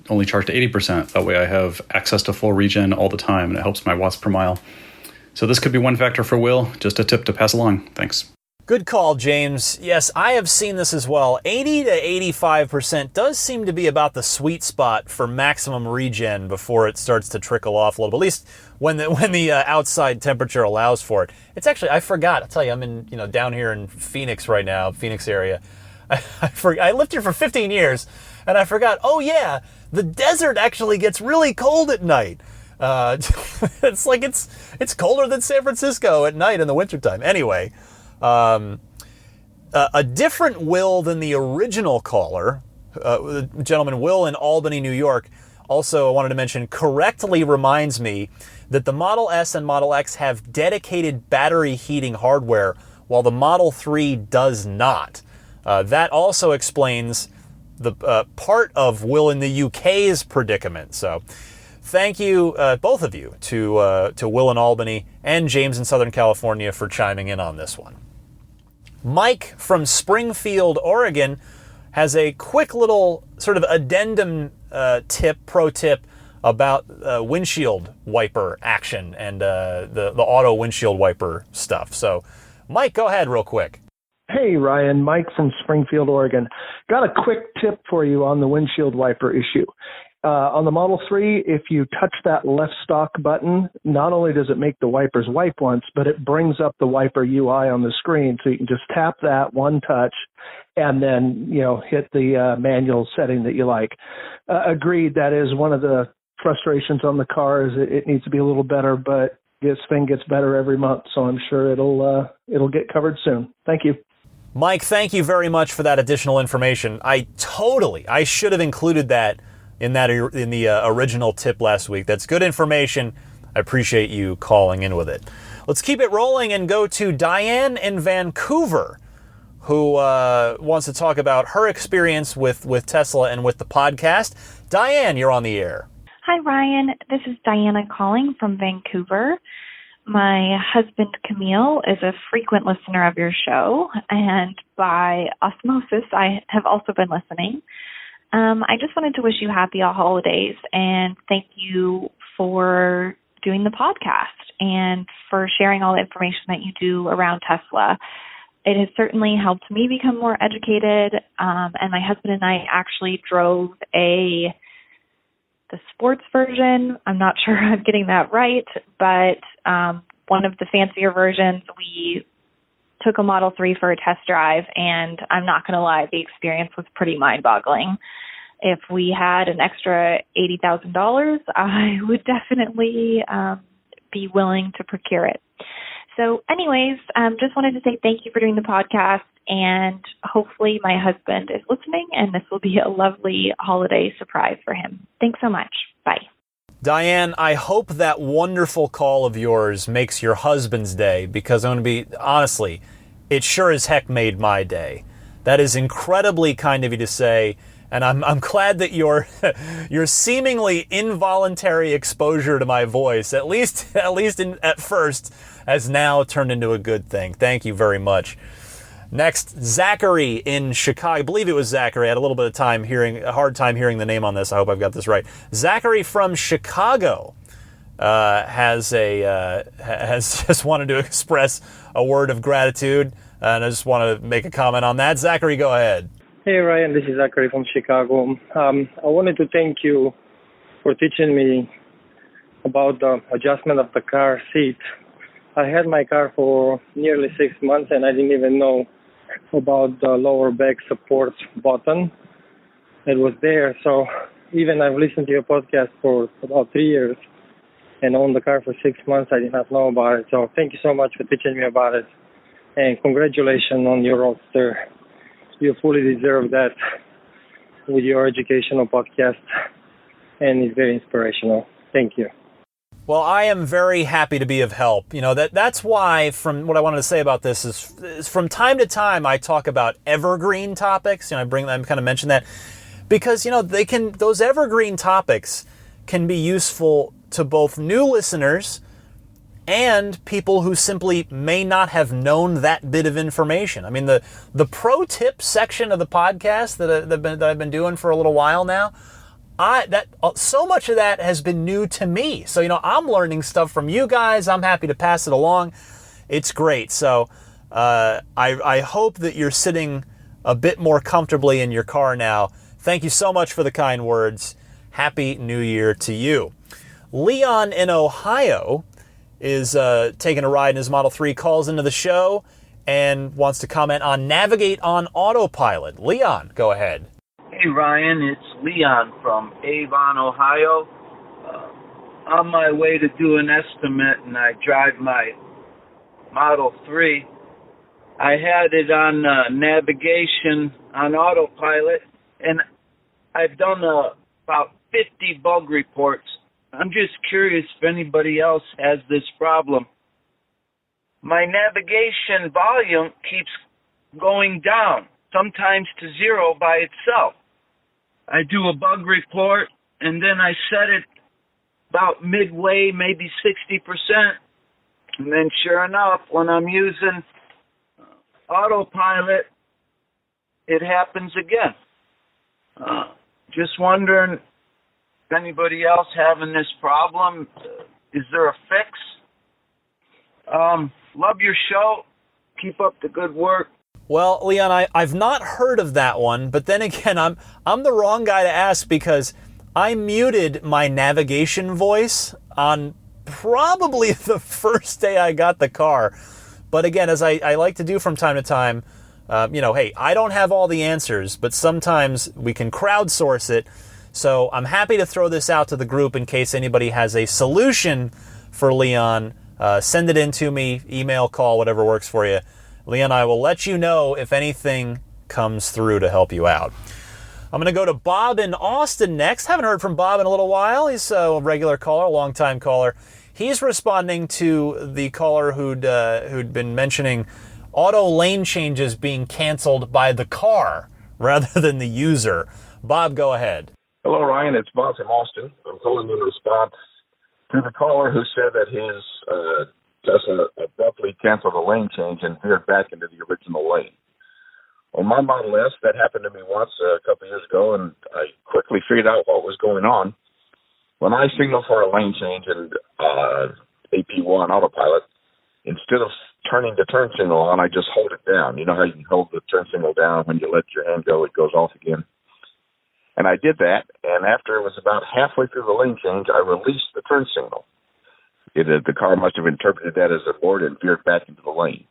only charge to 80%. That way I have access to full regen all the time, and it helps my watts per mile. So this could be one factor for Will. Just a tip to pass along. Thanks. Good call, James. Yes, I have seen this as well. 80 to 85% does seem to be about the sweet spot for maximum regen before it starts to trickle off a little bit, at least when the outside temperature allows for it. It's actually, I forgot. I'll tell you, I'm down here in Phoenix right now, Phoenix area. I lived here for 15 years, and I forgot, oh yeah, the desert actually gets really cold at night. It's like it's colder than San Francisco at night in the wintertime. Anyway, a different Will than the original caller, the gentleman Will in Albany, New York, also I wanted to mention, correctly reminds me that the Model S and Model X have dedicated battery heating hardware, while the Model 3 does not. That also explains the part of Will in the UK's predicament. So thank you, both of you, to Will in Albany and James in Southern California for chiming in on this one. Mike from Springfield, Oregon, has a quick little sort of addendum pro tip about windshield wiper action and the auto windshield wiper stuff. So, Mike, go ahead real quick. Hey, Ryan. Mike from Springfield, Oregon. Got a quick tip for you on the windshield wiper issue. On the Model 3, if you touch that left stalk button, not only does it make the wipers wipe once, but it brings up the wiper UI on the screen. So you can just tap that one touch and then, hit the manual setting that you like. Agreed, that is one of the frustrations on the car, is it needs to be a little better, but this thing gets better every month. So I'm sure it'll get covered soon. Thank you. Mike, thank you very much for that additional information. I should have included that in the original tip last week. That's good information. I appreciate you calling in with it. Let's keep it rolling and go to Diane in Vancouver, who wants to talk about her experience with Tesla and with the podcast. Diane, you're on the air. Hi, Ryan. This is Diana calling from Vancouver. My husband, Camille, is a frequent listener of your show, and by osmosis, I have also been listening. I just wanted to wish you happy holidays and thank you for doing the podcast and for sharing all the information that you do around Tesla. It has certainly helped me become more educated, and my husband and I actually drove the sports version. I'm not sure I'm getting that right, but one of the fancier versions, we took a Model 3 for a test drive, and I'm not going to lie, the experience was pretty mind-boggling. If we had an extra $80,000, I would definitely be willing to procure it. So anyways, just wanted to say thank you for doing the podcast, and hopefully my husband is listening, and this will be a lovely holiday surprise for him. Thanks so much. Bye. Diane, I hope that wonderful call of yours makes your husband's day, because I'm going to be, honestly, it sure as heck made my day. That is incredibly kind of you to say, and I'm glad that your seemingly involuntary exposure to my voice, at least at first, has now turned into a good thing. Thank you very much. Next, Zachary in Chicago. I believe it was Zachary. I had a little bit of a hard time hearing the name on this. I hope I've got this right. Zachary from Chicago has just wanted to express a word of gratitude, and I just want to make a comment on that. Zachary, go ahead. Hey Ryan, this is Zachary from Chicago. I wanted to thank you for teaching me about the adjustment of the car seat. I had my car for nearly 6 months, and I didn't even know about the lower back support button. It was there, so even I've listened to your podcast for about 3 years and owned the car for 6 months. I did not know about it, so thank you so much for teaching me about it, and congratulations on your Roadster. You fully deserve that with your educational podcast, and it's very inspirational. Thank you. Well, I am very happy to be of help. You know, that's why, from what I wanted to say about this is from time to time I talk about evergreen topics. You know, I kind of mention that because, you know, those evergreen topics can be useful to both new listeners and people who simply may not have known that bit of information. I mean, the pro tip section of the podcast that I've been doing for a little while now, so much of that has been new to me. So, you know, I'm learning stuff from you guys. I'm happy to pass it along. It's great. So I hope that you're sitting a bit more comfortably in your car now. Thank you so much for the kind words. Happy New Year to you. Leon in Ohio is taking a ride in his Model 3, calls into the show, and wants to comment on Navigate on Autopilot. Leon, go ahead. Hey Ryan, it's Leon from Avon, Ohio. On my way to do an estimate, and I drive my Model 3. I had it on navigation on autopilot, and I've done about 50 bug reports. I'm just curious if anybody else has this problem. My navigation volume keeps going down, sometimes to 0 by itself. I do a bug report, and then I set it about midway, maybe 60%. And then sure enough, when I'm using autopilot, it happens again. Just wondering if anybody else having this problem. Is there a fix? Love your show. Keep up the good work. Well, Leon, I've not heard of that one, but then again, I'm the wrong guy to ask because I muted my navigation voice on probably the first day I got the car. But again, as I like to do from time to time, hey, I don't have all the answers, but sometimes we can crowdsource it. So I'm happy to throw this out to the group in case anybody has a solution for Leon. Send it in to me, email, call, whatever works for you. Leon, I will let you know if anything comes through to help you out. I'm going to go to Bob in Austin next. Haven't heard from Bob in a little while. He's a regular caller, a long-time caller. He's responding to the caller who'd been mentioning auto lane changes being canceled by the car rather than the user. Bob, go ahead. Hello, Ryan. It's Bob from Austin. I'm calling in response to the caller who said that his Tesla abruptly canceled a lane change and veered back into the original lane. On my Model S, that happened to me once a couple of years ago, and I quickly figured out what was going on. When I signal for a lane change in AP1 autopilot, instead of turning the turn signal on, I just hold it down. You know how you can hold the turn signal down when you let your hand go, it goes off again. And I did that, and after it was about halfway through the lane change, I released the turn signal. The car must have interpreted that as a board and veered back into the lane.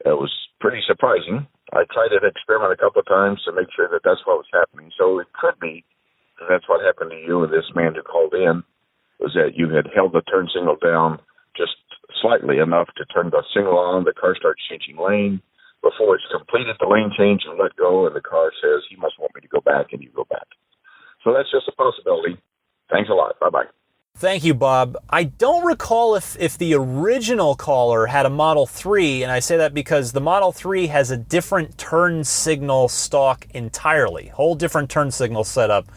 It was pretty surprising. I tried that experiment a couple of times to make sure that that's what was happening. So it could be that that's what happened to you and this man who called in, was that you had held the turn signal down just slightly enough to turn the signal on, the car starts changing lane. Before it's completed the lane change and let go, and the car says, he must want me to go back, and you go back. So that's just a possibility. Thanks a lot. Bye-bye. Thank you, Bob. I don't recall if the original caller had a Model 3, and I say that because the Model 3 has a different turn signal stalk entirely, whole different turn signal setup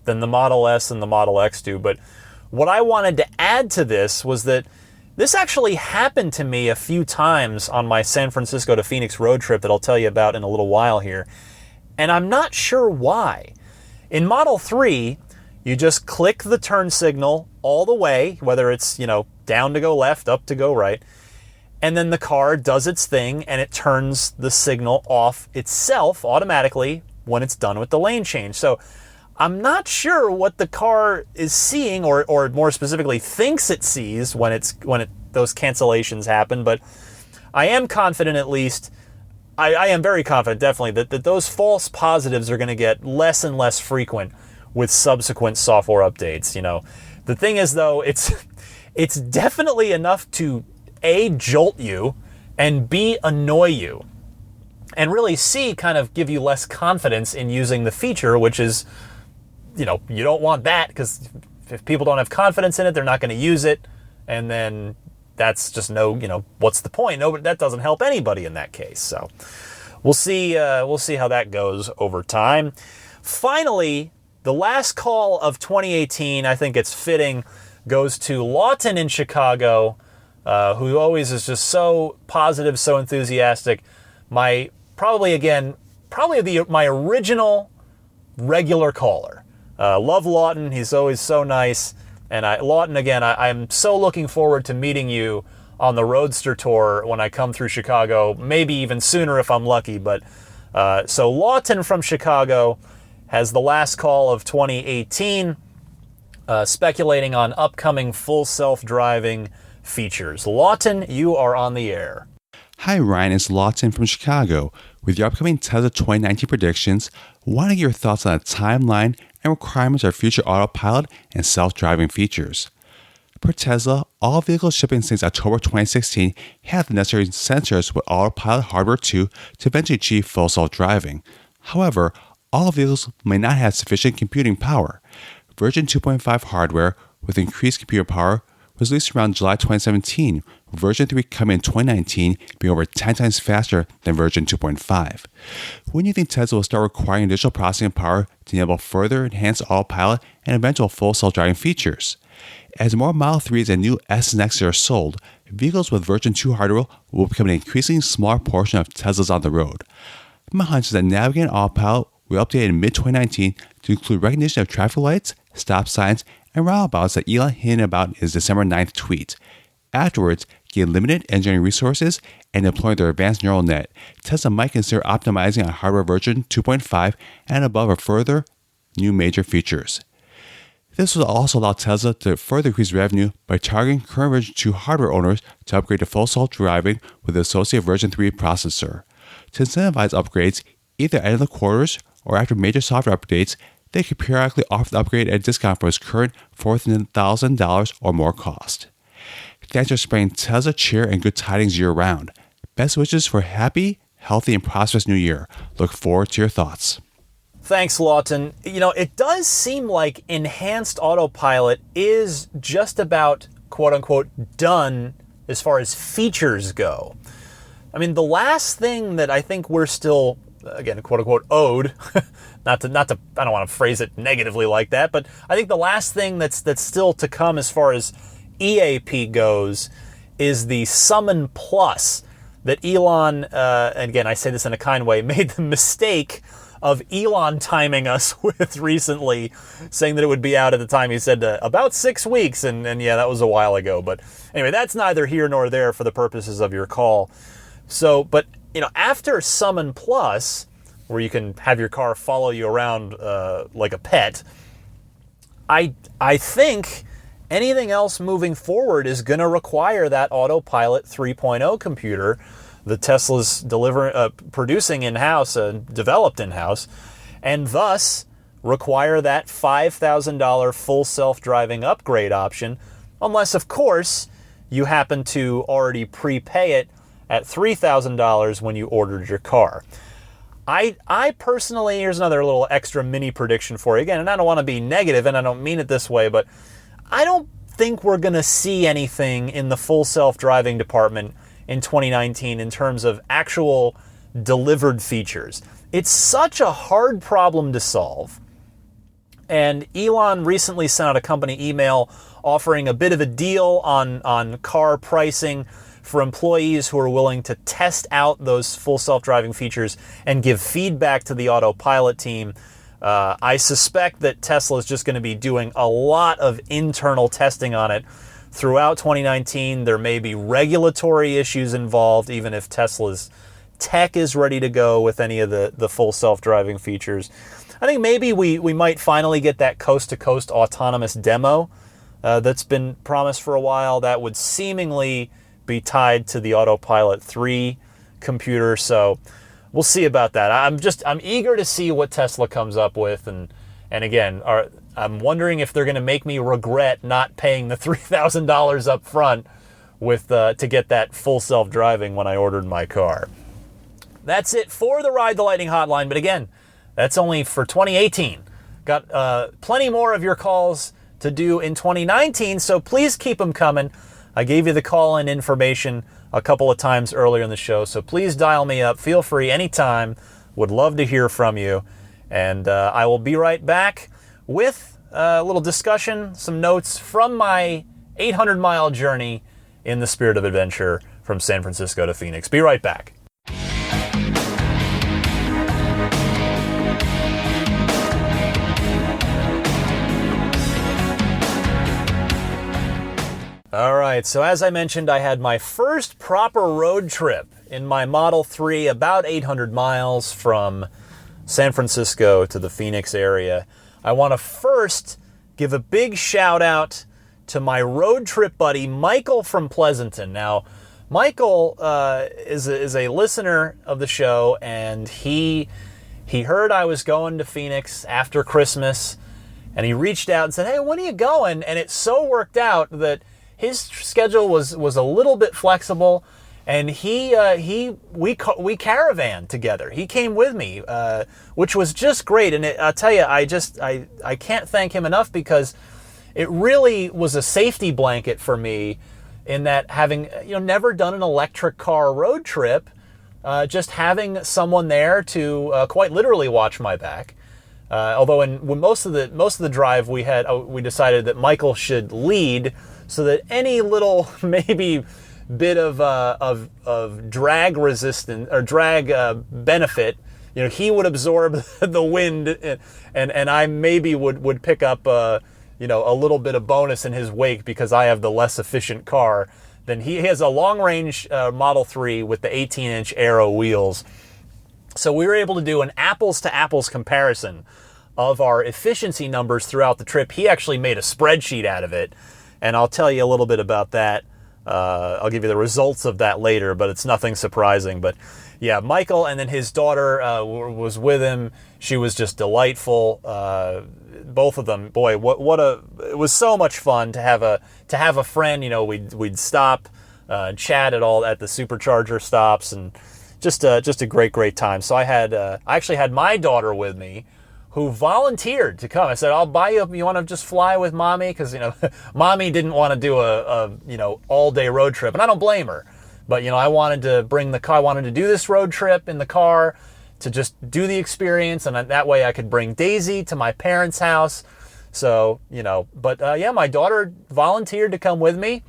than the Model S and the Model X do. But what I wanted to add to this was that this actually happened to me a few times on my San Francisco to Phoenix road trip that I'll tell you about in a little while here, and I'm not sure why. In Model 3, you just click the turn signal all the way, whether it's, down to go left, up to go right, and then the car does its thing and it turns the signal off itself automatically when it's done with the lane change. So I'm not sure what the car is seeing, or more specifically thinks it sees when those cancellations happen, but I am confident, at least, I am very confident, definitely, that those false positives are going to get less and less frequent with subsequent software updates. The thing is, though, it's definitely enough to A, jolt you, and B, annoy you, and really C, kind of give you less confidence in using the feature, which is, you don't want that, because if people don't have confidence in it, they're not going to use it, and then that's just what's the point? That doesn't help anybody in that case. So we'll see how that goes over time. Finally, the last call of 2018, I think it's fitting, goes to Lawton in Chicago, who always is just so positive, so enthusiastic. My original regular caller. Love Lawton. He's always so nice. And Lawton, again, I'm so looking forward to meeting you on the Roadster Tour when I come through Chicago, maybe even sooner if I'm lucky. But so Lawton from Chicago has the last call of 2018, speculating on upcoming full self-driving features. Lawton, you are on the air. Hi, Ryan. It's Lawton from Chicago. With your upcoming Tesla 2019 predictions, I want to get your thoughts on the timeline and requirements of future autopilot and self-driving features. Per Tesla, all vehicles shipping since October 2016 have the necessary sensors with autopilot hardware 2 to eventually achieve full self-driving. However, all vehicles may not have sufficient computing power. Version 2.5 hardware with increased computer power was released around July 2017, with version 3 coming in 2019 being over 10 times faster than version 2.5. When do you think Tesla will start requiring additional processing power to enable further enhanced autopilot and eventual full self-driving features? As more Model 3s and new S and Xs are sold, vehicles with version 2 hardware will become an increasingly smaller portion of Teslas on the road. My hunch is that navigating autopilot will be updated in mid-2019 to include recognition of traffic lights, stop signs, and roundabouts that Elon hinted about in his December 9th tweet. Afterwards, given limited engineering resources and deploying their advanced neural net, Tesla might consider optimizing on hardware version 2.5 and above for further new major features. This will also allow Tesla to further increase revenue by targeting current version 2 hardware owners to upgrade to full self-driving with the associated version 3 processor. To incentivize upgrades, either at the end of the quarters or after major software updates, they could periodically offer the upgrade at a discount for its current $4,000 or more cost. Thanks for spreading Tesla cheer and good tidings year-round. Best wishes for a happy, healthy, and prosperous new year. Look forward to your thoughts. Thanks, Lawton. It does seem like enhanced autopilot is just about, quote-unquote, done as far as features go. I mean, the last thing that I think we're still, again, quote unquote, owed, not to, I don't want to phrase it negatively like that, but I think the last thing that's still to come as far as EAP goes is the Summon Plus that Elon, and again, I say this in a kind way, made the mistake of Elon timing us with recently, saying that it would be out at the time he said about 6 weeks, and yeah, that was a while ago. But anyway, that's neither here nor there for the purposes of your call. So, but after Summon Plus, where you can have your car follow you around like a pet, I think anything else moving forward is going to require that Autopilot 3.0 computer that Tesla's producing in-house, developed in-house, and thus require that $5,000 full self-driving upgrade option, unless, of course, you happen to already prepay it at $3,000 when you ordered your car. I personally, here's another little extra mini prediction for you, again, and I don't want to be negative, and I don't mean it this way, but I don't think we're going to see anything in the full self-driving department in 2019 in terms of actual delivered features. It's such a hard problem to solve. And Elon recently sent out a company email offering a bit of a deal on car pricing for employees who are willing to test out those full self-driving features and give feedback to the Autopilot team. I suspect that Tesla is just going to be doing a lot of internal testing on it throughout 2019. There may be regulatory issues involved, even if Tesla's tech is ready to go with any of the full self-driving features. I think maybe we might finally get that coast-to-coast autonomous demo that's been promised for a while. That would seemingly be tied to the Autopilot 3 computer, so we'll see about that. I'm eager to see what Tesla comes up with, and again, I'm wondering if they're going to make me regret not paying the $3,000 up front to get that full self-driving when I ordered my car. That's it for the Ride the Lightning hotline, but again, that's only for 2018. Got plenty more of your calls to do in 2019, so please keep them coming. I gave you the call-in information a couple of times earlier in the show, so please dial me up. Feel free anytime. Would love to hear from you. And I will be right back with a little discussion, some notes from my 800-mile journey in the spirit of adventure from San Francisco to Phoenix. Be right back. All right, so as I mentioned, I had my first proper road trip in my Model 3, about 800 miles from San Francisco to the Phoenix area. I want to first give a big shout out to my road trip buddy, Michael from Pleasanton. Now, Michael is a listener of the show, and he heard I was going to Phoenix after Christmas, and he reached out and said, "Hey, when are you going?" And it so worked out that his schedule was a little bit flexible, and we caravaned together. He came with me, which was just great. And I'll tell you, I can't thank him enough, because it really was a safety blanket for me, in that having never done an electric car road trip, just having someone there to quite literally watch my back. Although when most of the drive we decided that Michael should lead, so that any little maybe bit of drag resistance or drag benefit, he would absorb the wind, and I maybe would pick up a little bit of bonus in his wake, because I have the less efficient car than he has. A long range Model 3 with the 18-inch aero wheels. So we were able to do an apples to apples comparison of our efficiency numbers throughout the trip. He actually made a spreadsheet out of it, and I'll tell you a little bit about that. I'll give you the results of that later, but it's nothing surprising. But yeah, Michael, and then his daughter was with him. She was just delightful. Both of them, boy, it was so much fun to have a friend. We'd stop, chat at the supercharger stops, and just a great time. So I actually had my daughter with me, who volunteered to come. I said, "I'll buy you. You want to just fly with mommy?" Because mommy didn't want to do a all day road trip, and I don't blame her. But, I wanted to bring the car. I wanted to do this road trip in the car to just do the experience. And that way I could bring Daisy to my parents' house. So, but my daughter volunteered to come with me.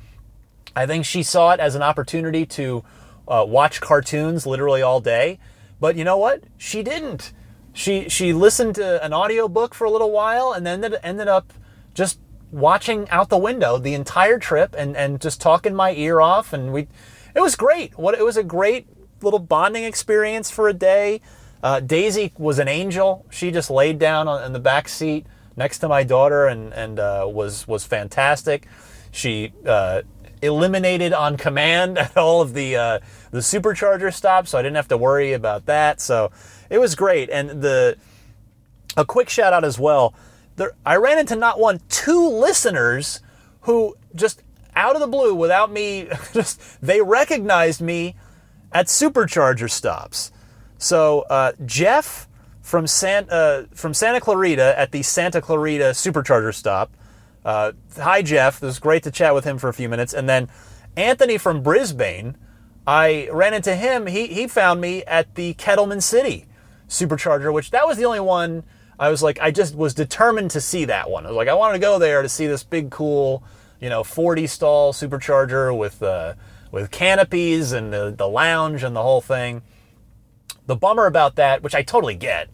I think she saw it as an opportunity to watch cartoons literally all day. But you know what? She didn't. She listened to an audiobook for a little while and then ended up just watching out the window the entire trip and just talking my ear off. And it was great. It was a great little bonding experience for a day. Daisy was an angel. She just laid down in the back seat next to my daughter and was fantastic. She eliminated on command at all of the supercharger stops, so I didn't have to worry about that. So it was great. And a quick shout out as well. I ran into not one, two listeners who just out of the blue, without me, they recognized me at supercharger stops. So Jeff from Santa Clarita at the Santa Clarita supercharger stop. Hi, Jeff. It was great to chat with him for a few minutes. And then Anthony from Brisbane, I ran into him. He found me at the Kettleman City supercharger, which that was the only one I was like, I just was determined to see that one. I was like, I wanted to go there to see this big, cool, 40 stall supercharger with canopies and the lounge and the whole thing. The bummer about that, which I totally get,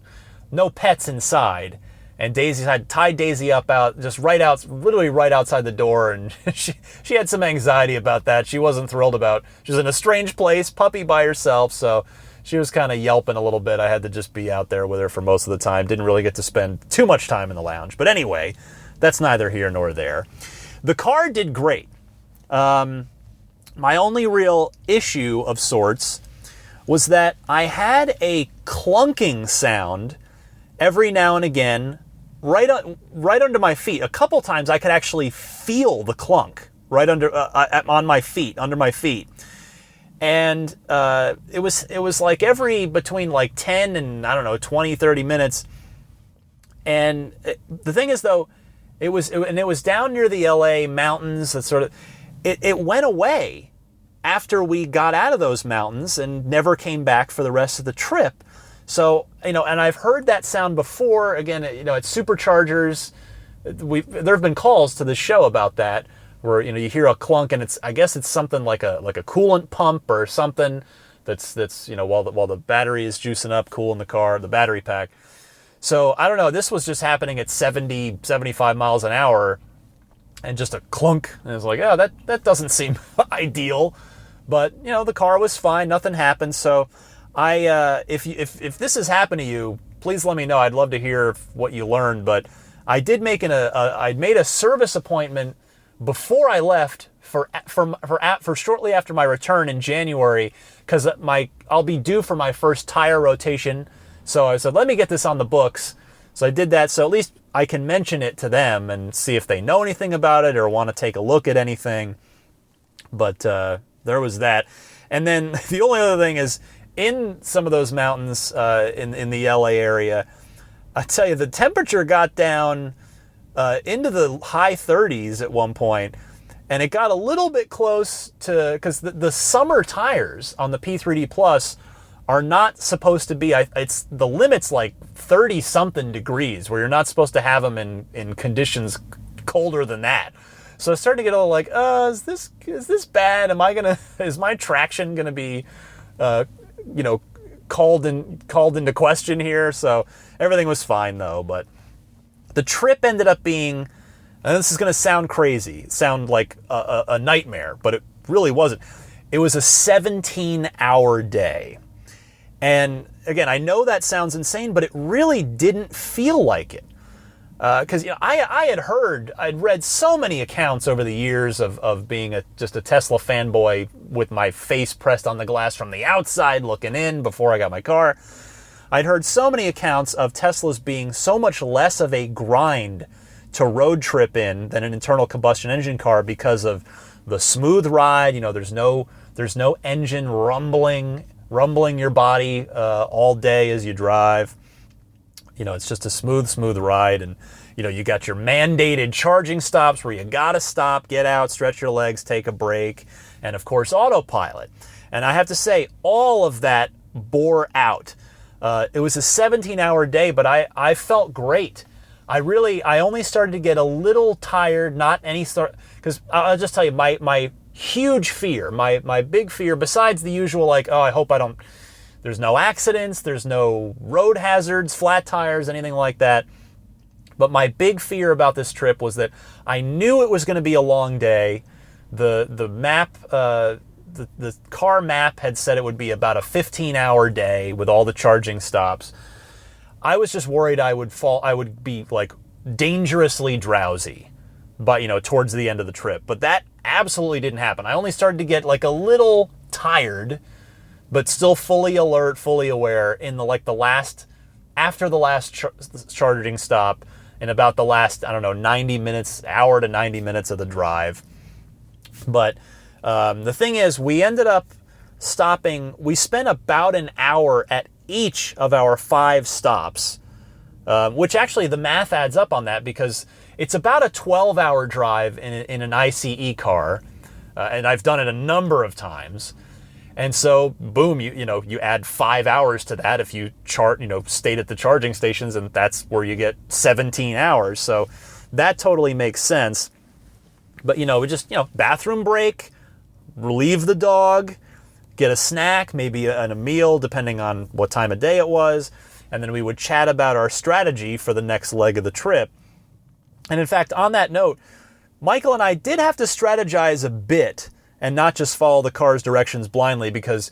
no pets inside. And Daisy had tied Daisy up literally right outside the door, and she had some anxiety about that. She wasn't thrilled about. She was in a strange place, puppy by herself, so she was kind of yelping a little bit. I had to just be out there with her for most of the time. Didn't really get to spend too much time in the lounge. But anyway, that's neither here nor there. The car did great. My only real issue of sorts was that I had a clunking sound every now and again right under my feet. A couple times I could actually feel the clunk right under my feet. And it was like between like 10 and 20, 30 minutes. And the thing is though, it was down near the LA mountains. That it went away after we got out of those mountains and never came back for the rest of the trip. So, and I've heard that sound before, again, at superchargers. There have been calls to the show about that, where, you hear a clunk and I guess it's something like a coolant pump or something that's while the battery is juicing up, cooling the car, the battery pack. So, I don't know, this was just happening at 70, 75 miles an hour and just a clunk. And it's like, oh, that doesn't seem ideal. But, the car was fine, nothing happened. So, if this has happened to you, please let me know. I'd love to hear what you learned. But I did I'd made a service appointment before I left for shortly after my return in January, because I'll be due for my first tire rotation. So I said, let me get this on the books. So I did that. So at least I can mention it to them and see if they know anything about it or want to take a look at anything. But there was that. And then the only other thing is, in some of those mountains in the LA area, I tell you, the temperature got down into the high 30s at one point, and it got a little bit close to, because the summer tires on the P3D Plus are not supposed to be, it's the limit's like 30 something degrees, where you're not supposed to have them in conditions colder than that. So I started to get a little like, is this bad? Is my traction gonna be called into question here? So everything was fine though. But the trip ended up being, and this is going to sound crazy, sound like a nightmare, but it really wasn't. It was a 17-hour day. And again, I know that sounds insane, but it really didn't feel like it. Because I'd read so many accounts over the years of being just a Tesla fanboy with my face pressed on the glass from the outside looking in before I got my car. I'd heard so many accounts of Teslas being so much less of a grind to road trip in than an internal combustion engine car because of the smooth ride. There's no engine rumbling your body all day as you drive. It's just a smooth ride. And, you got your mandated charging stops where you got to stop, get out, stretch your legs, take a break. and of course autopilot. And I have to say, all of that bore out. It was a 17-hour day, but I felt great. I only started to get a little tired, not any start, because I'll just tell you, my huge fear, my big fear, besides the usual, like, oh, I hope there's no accidents, there's no road hazards, flat tires, anything like that. But my big fear about this trip was that I knew it was going to be a long day. The map, the car map had said it would be about a 15-hour day with all the charging stops. I was just worried I would be like dangerously drowsy, but towards the end of the trip. But that absolutely didn't happen. I only started to get like a little tired, but still fully alert, fully aware after the last charging stop, in about the last, 90 minutes, hour to 90 minutes of the drive. But the thing is, we ended up stopping. We spent about an hour at each of our 5 stops, which actually the math adds up on that, because it's about a 12-hour drive in an ICE car, and I've done it a number of times. And so, boom, you add 5 hours to that if you stayed at the charging stations, and that's where you get 17 hours. So that totally makes sense. But, we just, bathroom break, relieve the dog, get a snack, maybe a meal, depending on what time of day it was. And then we would chat about our strategy for the next leg of the trip. And in fact, on that note, Michael and I did have to strategize a bit and not just follow the car's directions blindly, because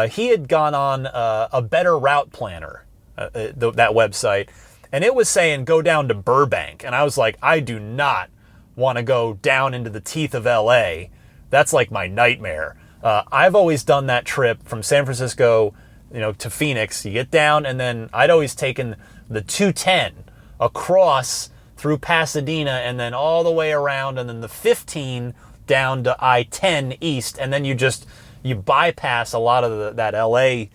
he had gone on a Better Route Planner, that website, and it was saying go down to Burbank. And I was like, I do not want to go down into the teeth of LA. That's like my nightmare. I've always done that trip from San Francisco, to Phoenix. You get down, and then I'd always taken the 210 across through Pasadena, and then all the way around, and then the 15 down to I-10 east, and then you bypass a lot of that LA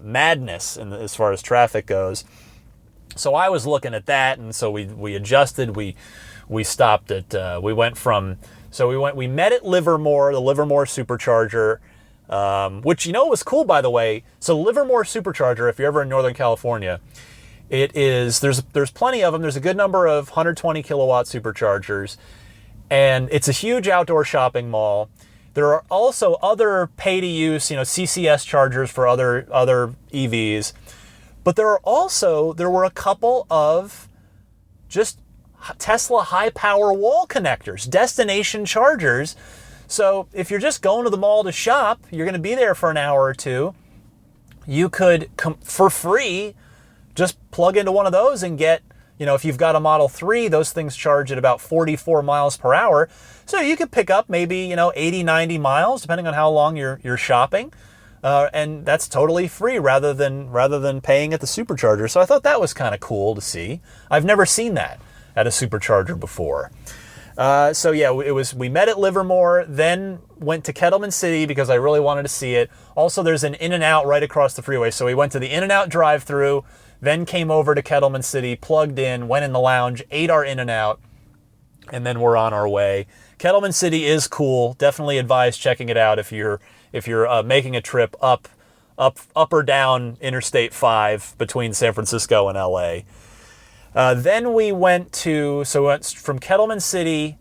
madness as far as traffic goes. So I was looking at that, and so we adjusted. We stopped at we met at Livermore, the Livermore Supercharger, which was cool, by the way. So Livermore Supercharger, if you're ever in Northern California, there's plenty of them. There's a good number of 120 kilowatt superchargers, and it's a huge outdoor shopping mall. There are also other pay-to-use, CCS chargers for other EVs, but there were a couple of just Tesla high-power wall connectors, destination chargers. So if you're just going to the mall to shop, you're going to be there for an hour or two, you could, for free, just plug into one of those and get, if you've got a Model 3, those things charge at about 44 miles per hour. So you could pick up maybe, 80, 90 miles, depending on how long you're shopping. And that's totally free rather than paying at the supercharger. So I thought that was kind of cool to see. I've never seen that at a supercharger before. So yeah, we met at Livermore, then went to Kettleman City because I really wanted to see it. Also, there's an In-N-Out right across the freeway. So we went to the In-N-Out drive-thru, then came over to Kettleman City, plugged in, went in the lounge, ate our In-N-Out, and then we're on our way. Kettleman City is cool. Definitely advise checking it out if you're making a trip up or down Interstate 5 between San Francisco and LA. Then we went from Kettleman City,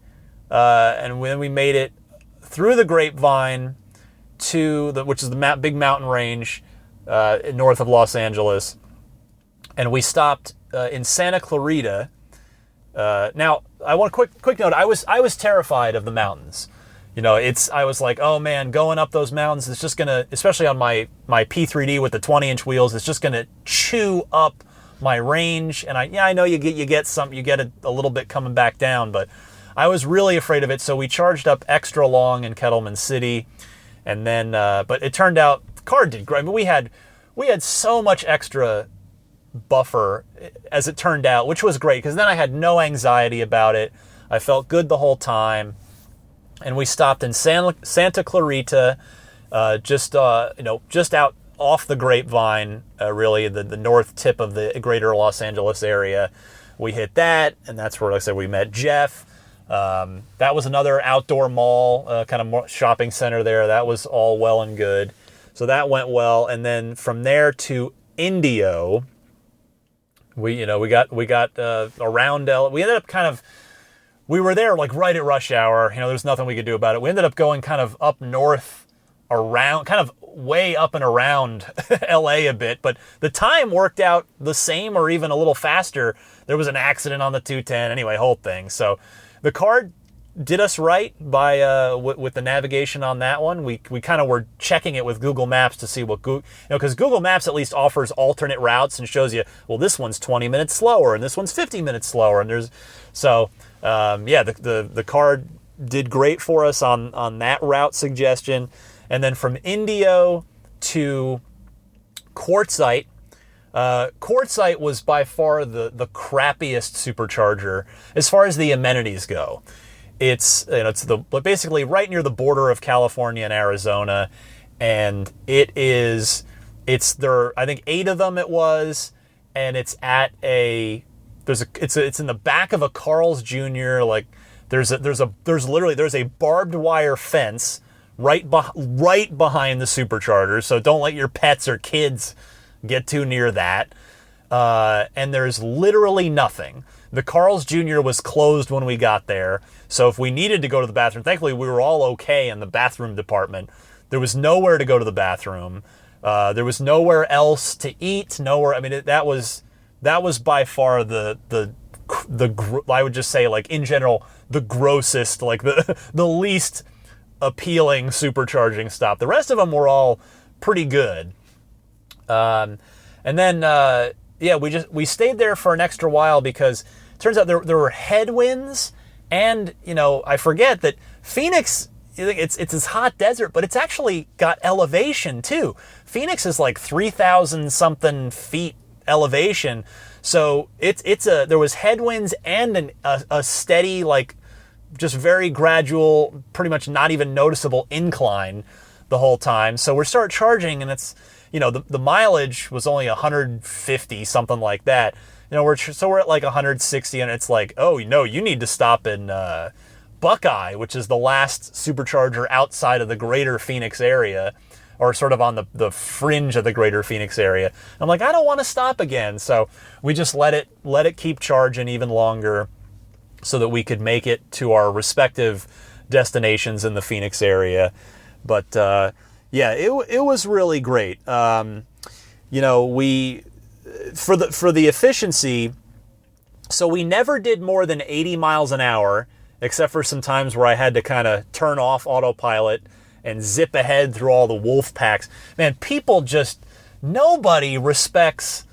and then we made it through the Grapevine which is the big mountain range north of Los Angeles, and we stopped in Santa Clarita. Now, I want a quick note. I was terrified of the mountains. I was like, oh man, going up those mountains, it's just gonna, especially on my P3D with the 20-inch wheels, it's just gonna chew up my range. And I know you get a little bit coming back down, but I was really afraid of it. So we charged up extra long in Kettleman City, and then but it turned out the car did great. I mean, we had so much extra buffer, as it turned out, which was great, because then I had no anxiety about it. I felt good the whole time. And we stopped in Santa Clarita, just out off the Grapevine, really the north tip of the greater Los Angeles area. We hit that, and that's where, like I said, we met Jeff. That was another outdoor mall, kind of shopping center there. That was all well and good. So that went well. And then from there to Indio, we got around we ended up we were there like right at rush hour. There's nothing we could do about it. We ended up going kind of up north around, kind of way up and around LA a bit, but the time worked out the same or even a little faster. There was an accident on the 210 anyway, whole thing. So the car did us right by with the navigation on that one. We kind of were checking it with Google Maps to see what because Google Maps at least offers alternate routes and shows you, well, this one's 20 minutes slower and this one's 50 minutes slower, and the car did great for us on that route suggestion. And then from Indio to Quartzsite, Quartzsite was by far the crappiest supercharger as far as the amenities go. It's basically right near the border of California and Arizona, and it's there. I think 8 of them it was, and it's at it's in the back of a Carl's Jr. Like there's a barbed wire fence right behind the supercharger, so don't let your pets or kids get too near that. And there's literally nothing. The Carl's Jr. was closed when we got there, so if we needed to go to the bathroom, thankfully we were all okay in the bathroom department. There was nowhere to go to the bathroom. There was nowhere else to eat. Nowhere. I mean, that was by far the I would just say, like, in general, the grossest, like the least appealing supercharging stop. The rest of them were all pretty good. And then we stayed there for an extra while because it turns out there were headwinds, and I forget that Phoenix, it's this hot desert, but it's actually got elevation too. Phoenix is like 3,000 something feet elevation, so there was headwinds and a steady, like, just very gradual, pretty much not even noticeable incline the whole time. So we start charging, and it's the mileage was only 150, something like that. We're at like 160, and it's like, oh no, you need to stop in Buckeye, which is the last supercharger outside of the greater Phoenix area, or sort of on the fringe of the greater Phoenix area. I'm like, I don't want to stop again. So we just let it keep charging even longer so that we could make it to our respective destinations in the Phoenix area. But it was really great. We for the efficiency, so we never did more than 80 miles an hour, except for some times where I had to kind of turn off autopilot and zip ahead through all the wolf packs. Man, nobody respects,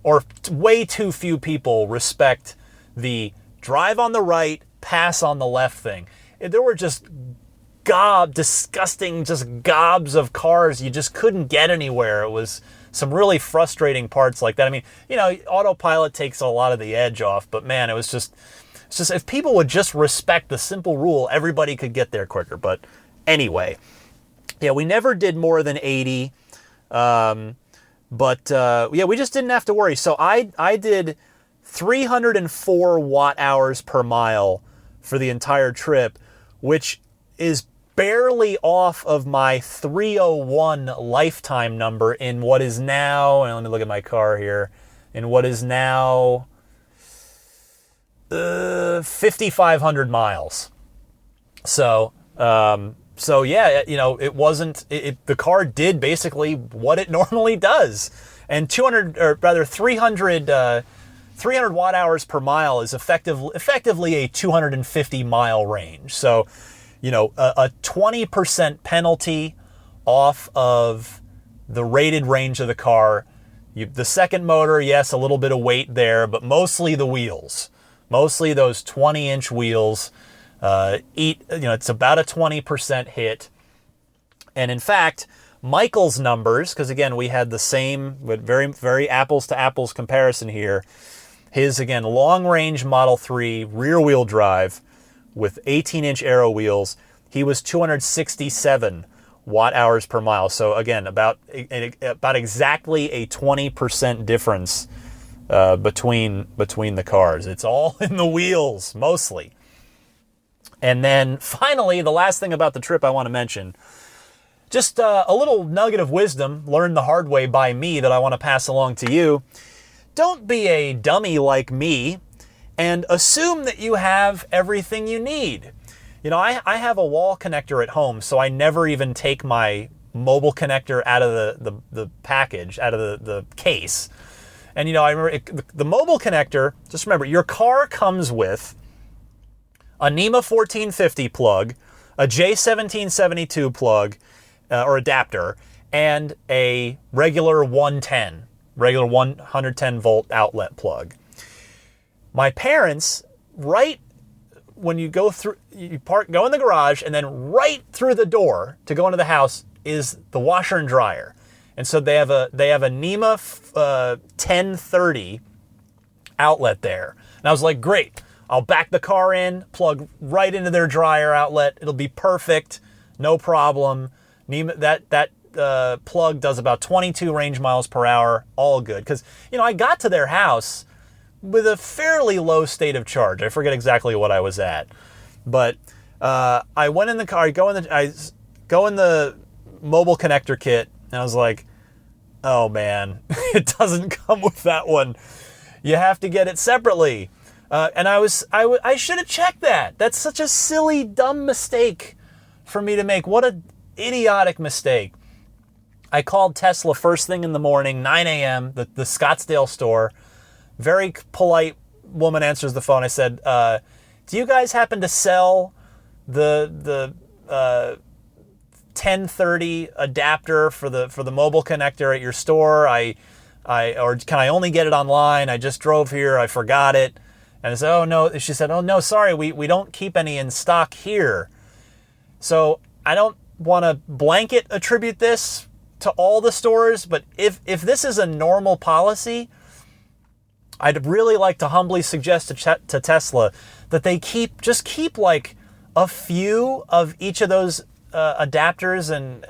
or way too few people respect, the drive on the right, pass on the left thing. There were just disgusting gobs of cars. You just couldn't get anywhere. It was some really frustrating parts like that. I mean, autopilot takes a lot of the edge off, but man, it's just if people would just respect the simple rule, everybody could get there quicker. But anyway, we never did more than 80. We just didn't have to worry. So I did 304 watt hours per mile for the entire trip, which is barely off of my 301 lifetime number in what is now, and let me look at my car here, in what is now 5,500 miles. So it wasn't, the car did basically what it normally does. And 300 watt hours per mile is effectively a 250 mile range. So, a 20% penalty off of the rated range of the car. The second motor, yes, a little bit of weight there, but mostly the wheels. Mostly those 20-inch wheels it's about a 20% hit. And in fact, Michael's numbers, because again, we had the same, but very, very apples to apples comparison here. His, again, long-range Model 3 rear-wheel drive with 18-inch aero wheels, he was 267 watt-hours per mile. So again, about exactly a 20% difference between the cars. It's all in the wheels, mostly. And then finally, the last thing about the trip I want to mention, just a little nugget of wisdom learned the hard way by me that I want to pass along to you. Don't be a dummy like me and assume that you have everything you need. You know, I have a wall connector at home, so I never even take my mobile connector out of the package, out of the case. And, you know, I remember the mobile connector, just remember, your car comes with a NEMA 1450 plug, a J1772 plug, or adapter, and a regular 110 volt outlet plug. My parents, right when you go through, go in the garage, and then right through the door to go into the house is the washer and dryer. And so they have a NEMA 1030 outlet there. And I was like, great, I'll back the car in, plug right into their dryer outlet. It'll be perfect, no problem. NEMA, that plug does about 22 range miles per hour, all good. Because, you know, I got to their house with a fairly low state of charge. I forget exactly what I was at. But I went in the car, I go in the mobile connector kit, and I was like, oh man, it doesn't come with that one. You have to get it separately. And I should have checked that. That's such a silly, dumb mistake for me to make. What an idiotic mistake. I called Tesla first thing in the morning, 9 a.m., the Scottsdale store. Very polite woman answers the phone. I said, do you guys happen to sell the 1030 adapter for the mobile connector at your store? Or can I only get it online? I just drove here. I forgot it. And I said, oh no. She said, oh no, sorry. We don't keep any in stock here. So I don't want to blanket attribute this to all the stores, but if this is a normal policy, I'd really like to humbly suggest to Tesla that they keep like a few of each of those adapters and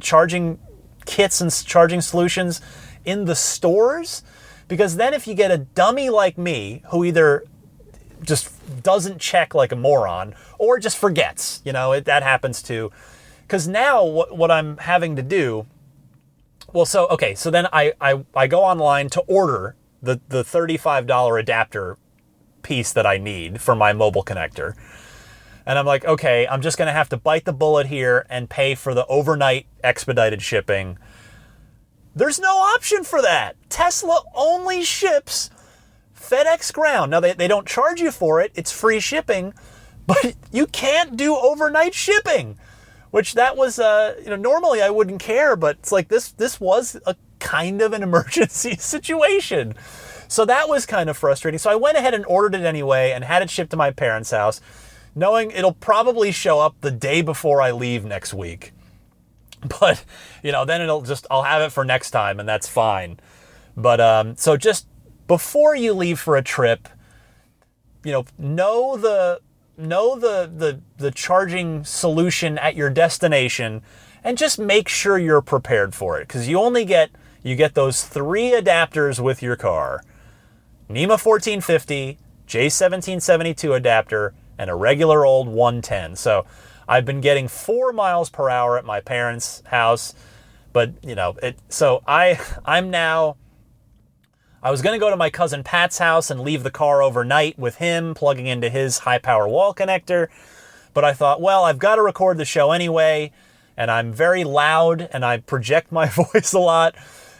charging kits and charging solutions in the stores, because then if you get a dummy like me who either just doesn't check like a moron or just forgets, you know, that happens too. Because now what I'm having to do, so then I go online to order the $35 adapter piece that I need for my mobile connector. And I'm like, okay, I'm just going to have to bite the bullet here and pay for the overnight expedited shipping. There's no option for that. Tesla only ships FedEx Ground. Now, they don't charge you for it. It's free shipping. But you can't do overnight shipping, which that was, normally I wouldn't care. But it's like this was a kind of an emergency situation. So that was kind of frustrating. So I went ahead and ordered it anyway and had it shipped to my parents' house, knowing it'll probably show up the day before I leave next week. But, you know, then I'll have it for next time, and that's fine. But, so just before you leave for a trip, you know the charging solution at your destination, and just make sure you're prepared for it. Because you get those 3 adapters with your car: NEMA 1450, J1772 adapter, and a regular old 110. So I've been getting 4 miles per hour at my parents' house, but you know, I was going to go to my cousin Pat's house and leave the car overnight with him, plugging into his high power wall connector. But I thought, well, I've got to record the show anyway, and I'm very loud and I project my voice a lot,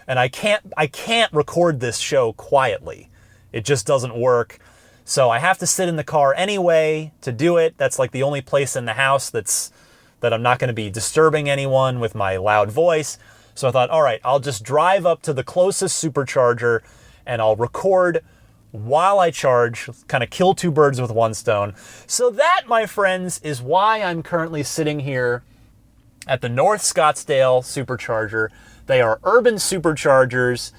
and I can't record this show quietly. It just doesn't work. So I have to sit in the car anyway to do it. That's like the only place in the house that I'm not going to be disturbing anyone with my loud voice. So I thought, all right, I'll just drive up to the closest supercharger and I'll record while I charge, kind of kill 2 birds with 1 stone. So that, my friends, is why I'm currently sitting here at the North Scottsdale supercharger. They are urban superchargers.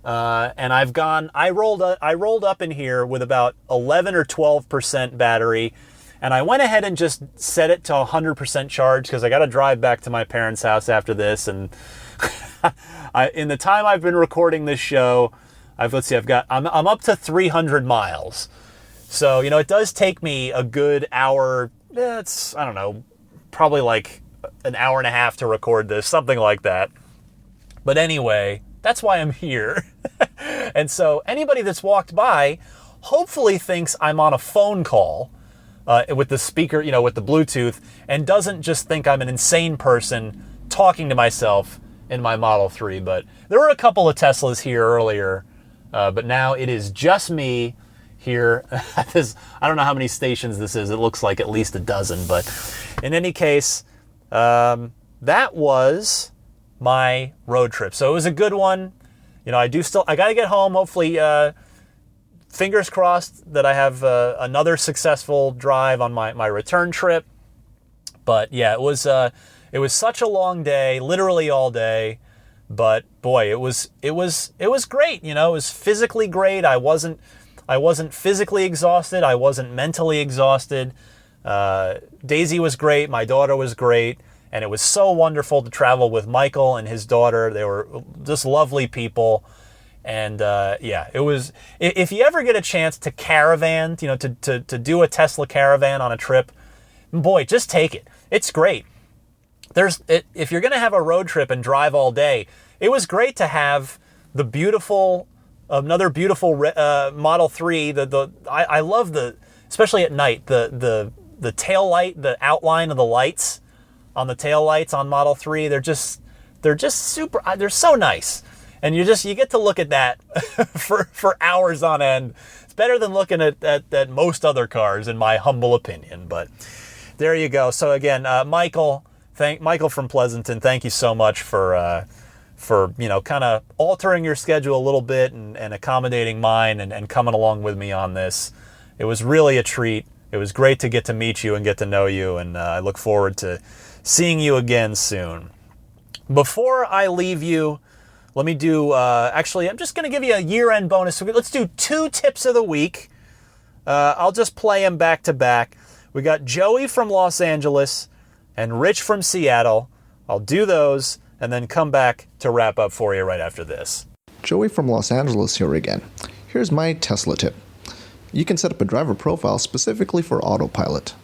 And I rolled up in here with about 11 or 12% battery, and I went ahead and just set it to 100% charge because I got to drive back to my parents' house after this. And in the time I've been recording this show, I'm up to 300 miles. So, you know, it does take me a good hour, it's, I don't know, probably like an hour and a half to record this, something like that. But anyway, that's why I'm here. And so anybody that's walked by hopefully thinks I'm on a phone call with the speaker, with the Bluetooth, and doesn't just think I'm an insane person talking to myself in my Model 3. But there were a couple of Teslas here earlier, but now it is just me here. I don't know how many stations this is. It looks like at least a dozen. But in any case, that was my road trip. So it was a good one. I got to get home. Hopefully, fingers crossed that I have another successful drive on my return trip. But yeah, it was such a long day, literally all day. But boy, it was great. It was physically great. I wasn't physically exhausted. I wasn't mentally exhausted. Daisy was great. My daughter was great. And it was so wonderful to travel with Michael and his daughter. They were just lovely people. And it was, if you ever get a chance to caravan, to do a Tesla caravan on a trip, boy, just take it. It's great. If you're going to have a road trip and drive all day, it was great to have another beautiful Model 3. I love especially at night, the tail light, the outline of the lights on the tail lights on Model 3. They're just super, they're so nice. And you get to look at that for hours on end. It's better than looking at most other cars, in my humble opinion. But there you go. So again, Michael from Pleasanton, thank you so much for kind of altering your schedule a little bit and accommodating mine and coming along with me on this. It was really a treat. It was great to get to meet you and get to know you, and I look forward to seeing you again soon. Before I leave you, let me do, actually, I'm just going to give you a year-end bonus. So let's do 2 tips of the week. I'll just play them back to back. We got Joey from Los Angeles and Rich from Seattle. I'll do those and then come back to wrap up for you right after this. Joey from Los Angeles here again. Here's my Tesla tip. You can set up a driver profile specifically for autopilot.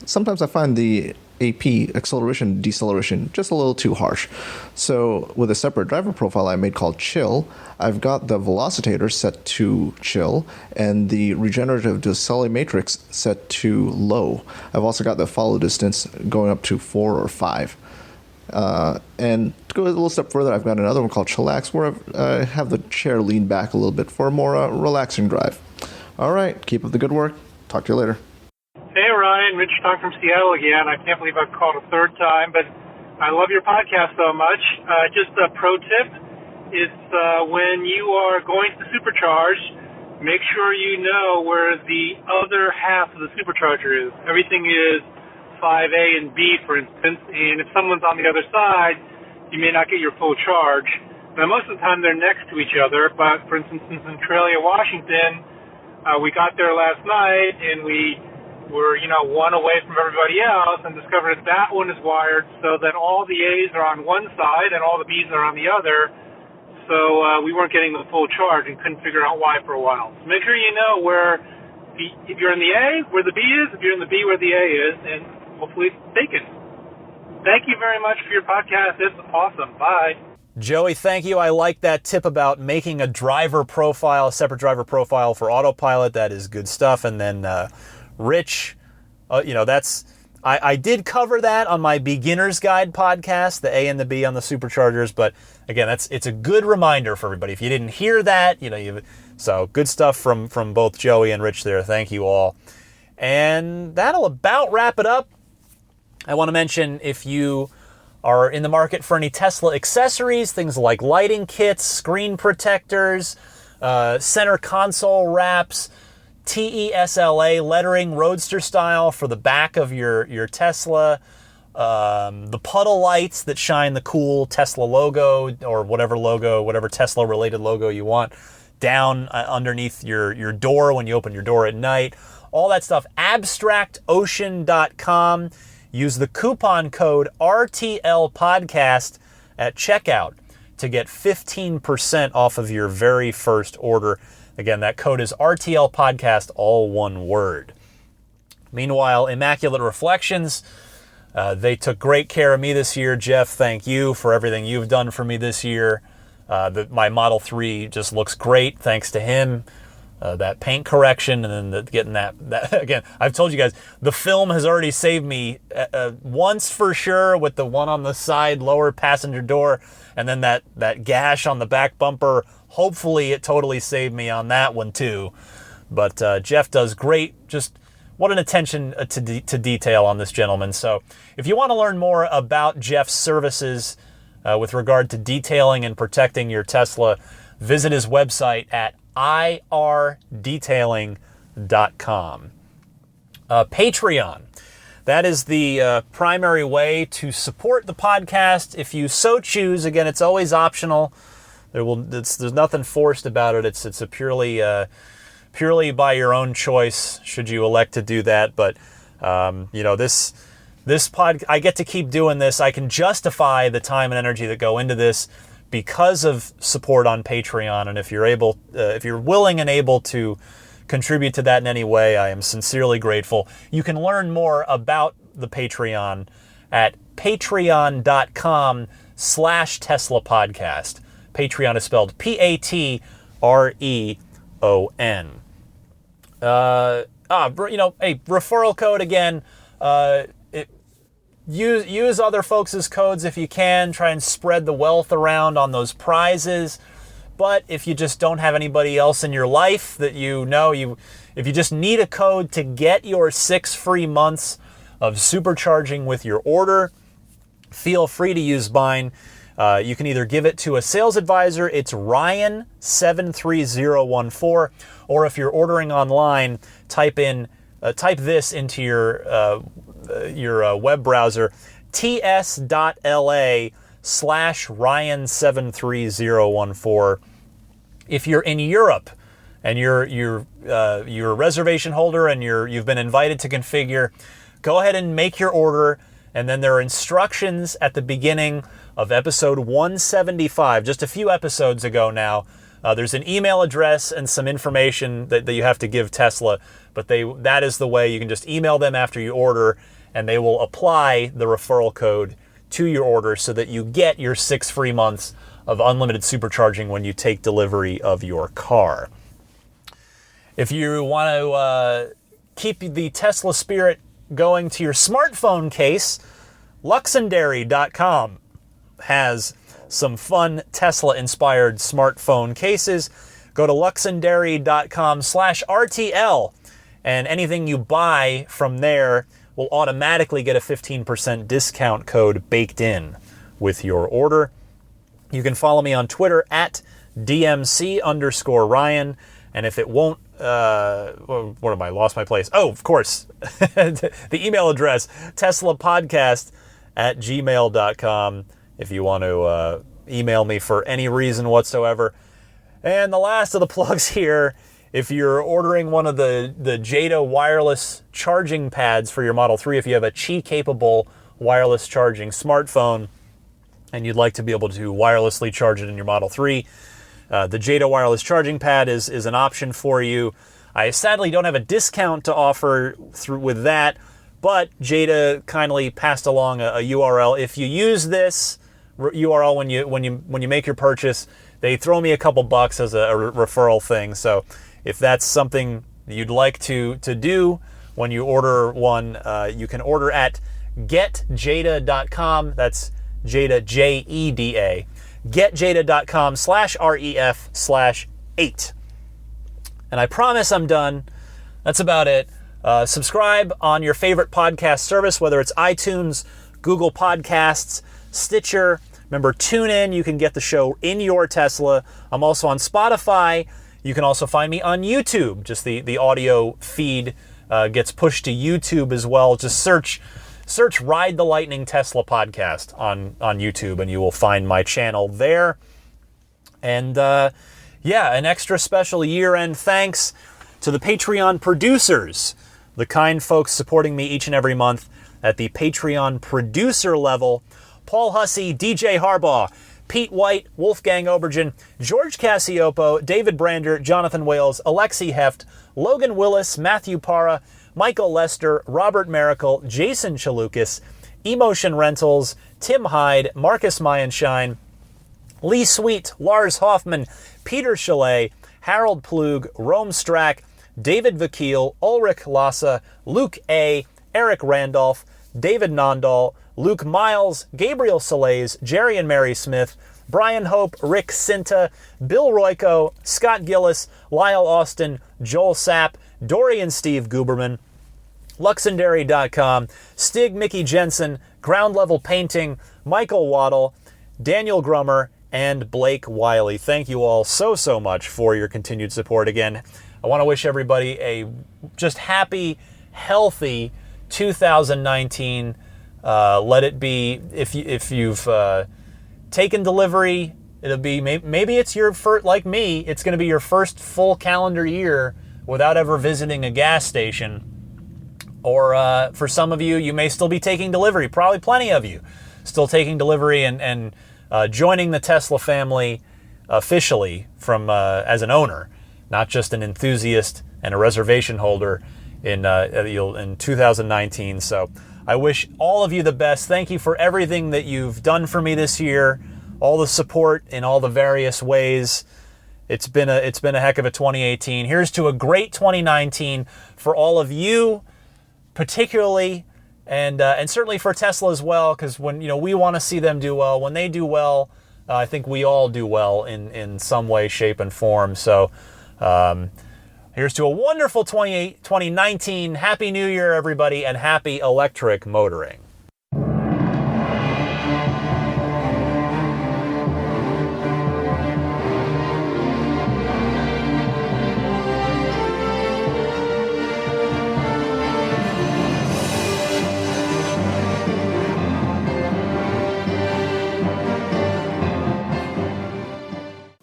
Sometimes I find the AP, acceleration, deceleration, just a little too harsh. So with a separate driver profile I made called Chill, I've got the velocitator set to Chill and the regenerative decel matrix set to Low. I've also got the follow distance going up to 4 or 5. And to go a little step further, I've got another one called Chillax, where I have the chair lean back a little bit for a more relaxing drive. All right, keep up the good work. Talk to you later. Hey, Ryan. Rich talking from Seattle again. I can't believe I've called a third time, but I love your podcast so much. Just a pro tip is when you are going to supercharge, make sure you know where the other half of the supercharger is. Everything is 5A and B, for instance, and if someone's on the other side, you may not get your full charge. Now, most of the time they're next to each other, but for instance, in Centralia, Washington, we got there last night and we were, one away from everybody else and discovered that one is wired so that all the A's are on one side and all the B's are on the other. So we weren't getting the full charge and couldn't figure out why for a while. So make sure you know if you're in the A, where the B is, if you're in the B, where the A is, and hopefully it's taken. Thank you very much for your podcast. It's awesome. Bye. Joey, thank you. I like that tip about making a driver profile, a separate driver profile for autopilot. That is good stuff. And then Rich, I did cover that on my Beginner's Guide podcast, the A and the B on the superchargers. But again, it's a good reminder for everybody. If you didn't hear that, so good stuff from both Joey and Rich there. Thank you all. And that'll about wrap it up. I want to mention, if you are in the market for any Tesla accessories, things like lighting kits, screen protectors, center console wraps, TESLA lettering, Roadster style for the back of your Tesla, the puddle lights that shine the cool Tesla logo or whatever Tesla related logo you want down underneath your door when you open your door at night. All that stuff, abstractocean.com. Use the coupon code RTLPodcast at checkout to get 15% off of your very first order. Again, that code is RTLPodcast, all one word. Meanwhile, Immaculate Reflections, they took great care of me this year. Jeff, thank you for everything you've done for me this year. My Model 3 just looks great thanks to him. That paint correction and then getting that again, I've told you guys, the film has already saved me once for sure with the one on the side lower passenger door, and then that gash on the back bumper. Hopefully it totally saved me on that one too. But Jeff does great. Just what an attention to detail on this gentleman. So if you want to learn more about Jeff's services with regard to detailing and protecting your Tesla, visit his website at irdetailing.com. Patreon. That is the primary way to support the podcast if you so choose. Again, it's always optional. There's nothing forced about it. It's a purely by your own choice should you elect to do that. But this pod, I get to keep doing this. I can justify the time and energy that go into this because of support on Patreon. And if you're willing and able to contribute to that in any way, I am sincerely grateful. You can learn more about the Patreon at patreon.com/Tesla Podcast. Patreon is spelled Patreon. A referral code again. Use other folks' codes if you can. Try and spread the wealth around on those prizes. But if you just don't have anybody else in your life that if you just need a code to get your 6 free months of supercharging with your order, feel free to use mine. You can either give it to a sales advisor, it's Ryan73014, or if you're ordering online, type this into your web browser, ts.la/Ryan73014. If you're in Europe and you're a reservation holder and you've been invited to configure, go ahead and make your order, and then there are instructions at the beginning of episode 175, just a few episodes ago now. There's an email address and some information that you have to give Tesla, but that is the way. You can just email them after you order, and they will apply the referral code to your order so that you get your 6 free months of unlimited supercharging when you take delivery of your car. If you want to keep the Tesla spirit going to your smartphone case, Luxendary.com has some fun Tesla-inspired smartphone cases. Go to luxendary.com/RTL, and anything you buy from there will automatically get a 15% discount code baked in with your order. You can follow me on Twitter at DMC_Ryan, and if it won't, what am I, lost my place? Oh, of course, the email address, teslapodcast@gmail.com, if you want to email me for any reason whatsoever. And the last of the plugs here, if you're ordering one of the Jada wireless charging pads for your Model 3, if you have a Qi-capable wireless charging smartphone and you'd like to be able to wirelessly charge it in your Model 3, the Jada wireless charging pad is an option for you. I sadly don't have a discount to offer with that, but Jada kindly passed along a URL. If you use this URL when you make your purchase, they throw me a couple bucks as a referral thing. So if that's something you'd like to do when you order one, you can order at getjada.com. That's Jada, Jeda. getjada.com/ref/8. And I promise I'm done. That's about it. Subscribe on your favorite podcast service, whether it's iTunes, Google Podcasts, Stitcher. Remember, tune in. You can get the show in your Tesla. I'm also on Spotify. You can also find me on YouTube. Just the audio feed gets pushed to YouTube as well. Just search Ride the Lightning Tesla Podcast on YouTube, and you will find my channel there. And an extra special year-end thanks to the Patreon producers, the kind folks supporting me each and every month at the Patreon producer level: Paul Hussey, DJ Harbaugh, Pete White, Wolfgang Obergen, George Cassiopo, David Brander, Jonathan Wales, Alexi Heft, Logan Willis, Matthew Para, Michael Lester, Robert Miracle, Jason Chalukas, Emotion Rentals, Tim Hyde, Marcus Mayenschein, Lee Sweet, Lars Hoffman, Peter Chalet, Harold Plug, Rome Strack, David Vakil, Ulrich Lassa, Luke A., Eric Randolph, David Nondahl, Luke Miles, Gabriel Salays, Jerry and Mary Smith, Brian Hope, Rick Cinta, Bill Royko, Scott Gillis, Lyle Austin, Joel Sapp, Dory and Steve Guberman, Luxendary.com, Stig Mickey Jensen, Ground Level Painting, Michael Waddle, Daniel Grummer, and Blake Wiley. Thank you all so much for your continued support. Again, I want to wish everybody a just happy, healthy 2019. Let it be, if you've taken delivery, it'll be, maybe it's your first, like me, it's going to be your first full calendar year without ever visiting a gas station. Or for some of you, you may still be taking delivery. Probably plenty of you still taking delivery and joining the Tesla family officially from as an owner, not just an enthusiast and a reservation holder in 2019. So I wish all of you the best. Thank you for everything that you've done for me this year, all the support in all the various ways. It's been a heck of a 2018. Here's to a great 2019 for all of you, particularly, and certainly for Tesla as well, because when we want to see them do well. When they do well, I think we all do well in some way, shape, and form. So here's to a wonderful 2019. Happy New Year, everybody, and happy electric motoring.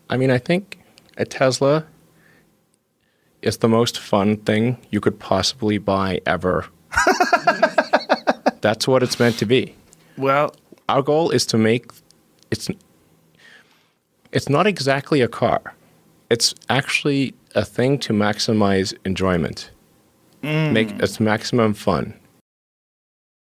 I mean, I think a Tesla is the most fun thing you could possibly buy ever. That's what it's meant to be. Well, our goal is to make it's not exactly a car. It's actually a thing to maximize enjoyment. Make it maximum fun.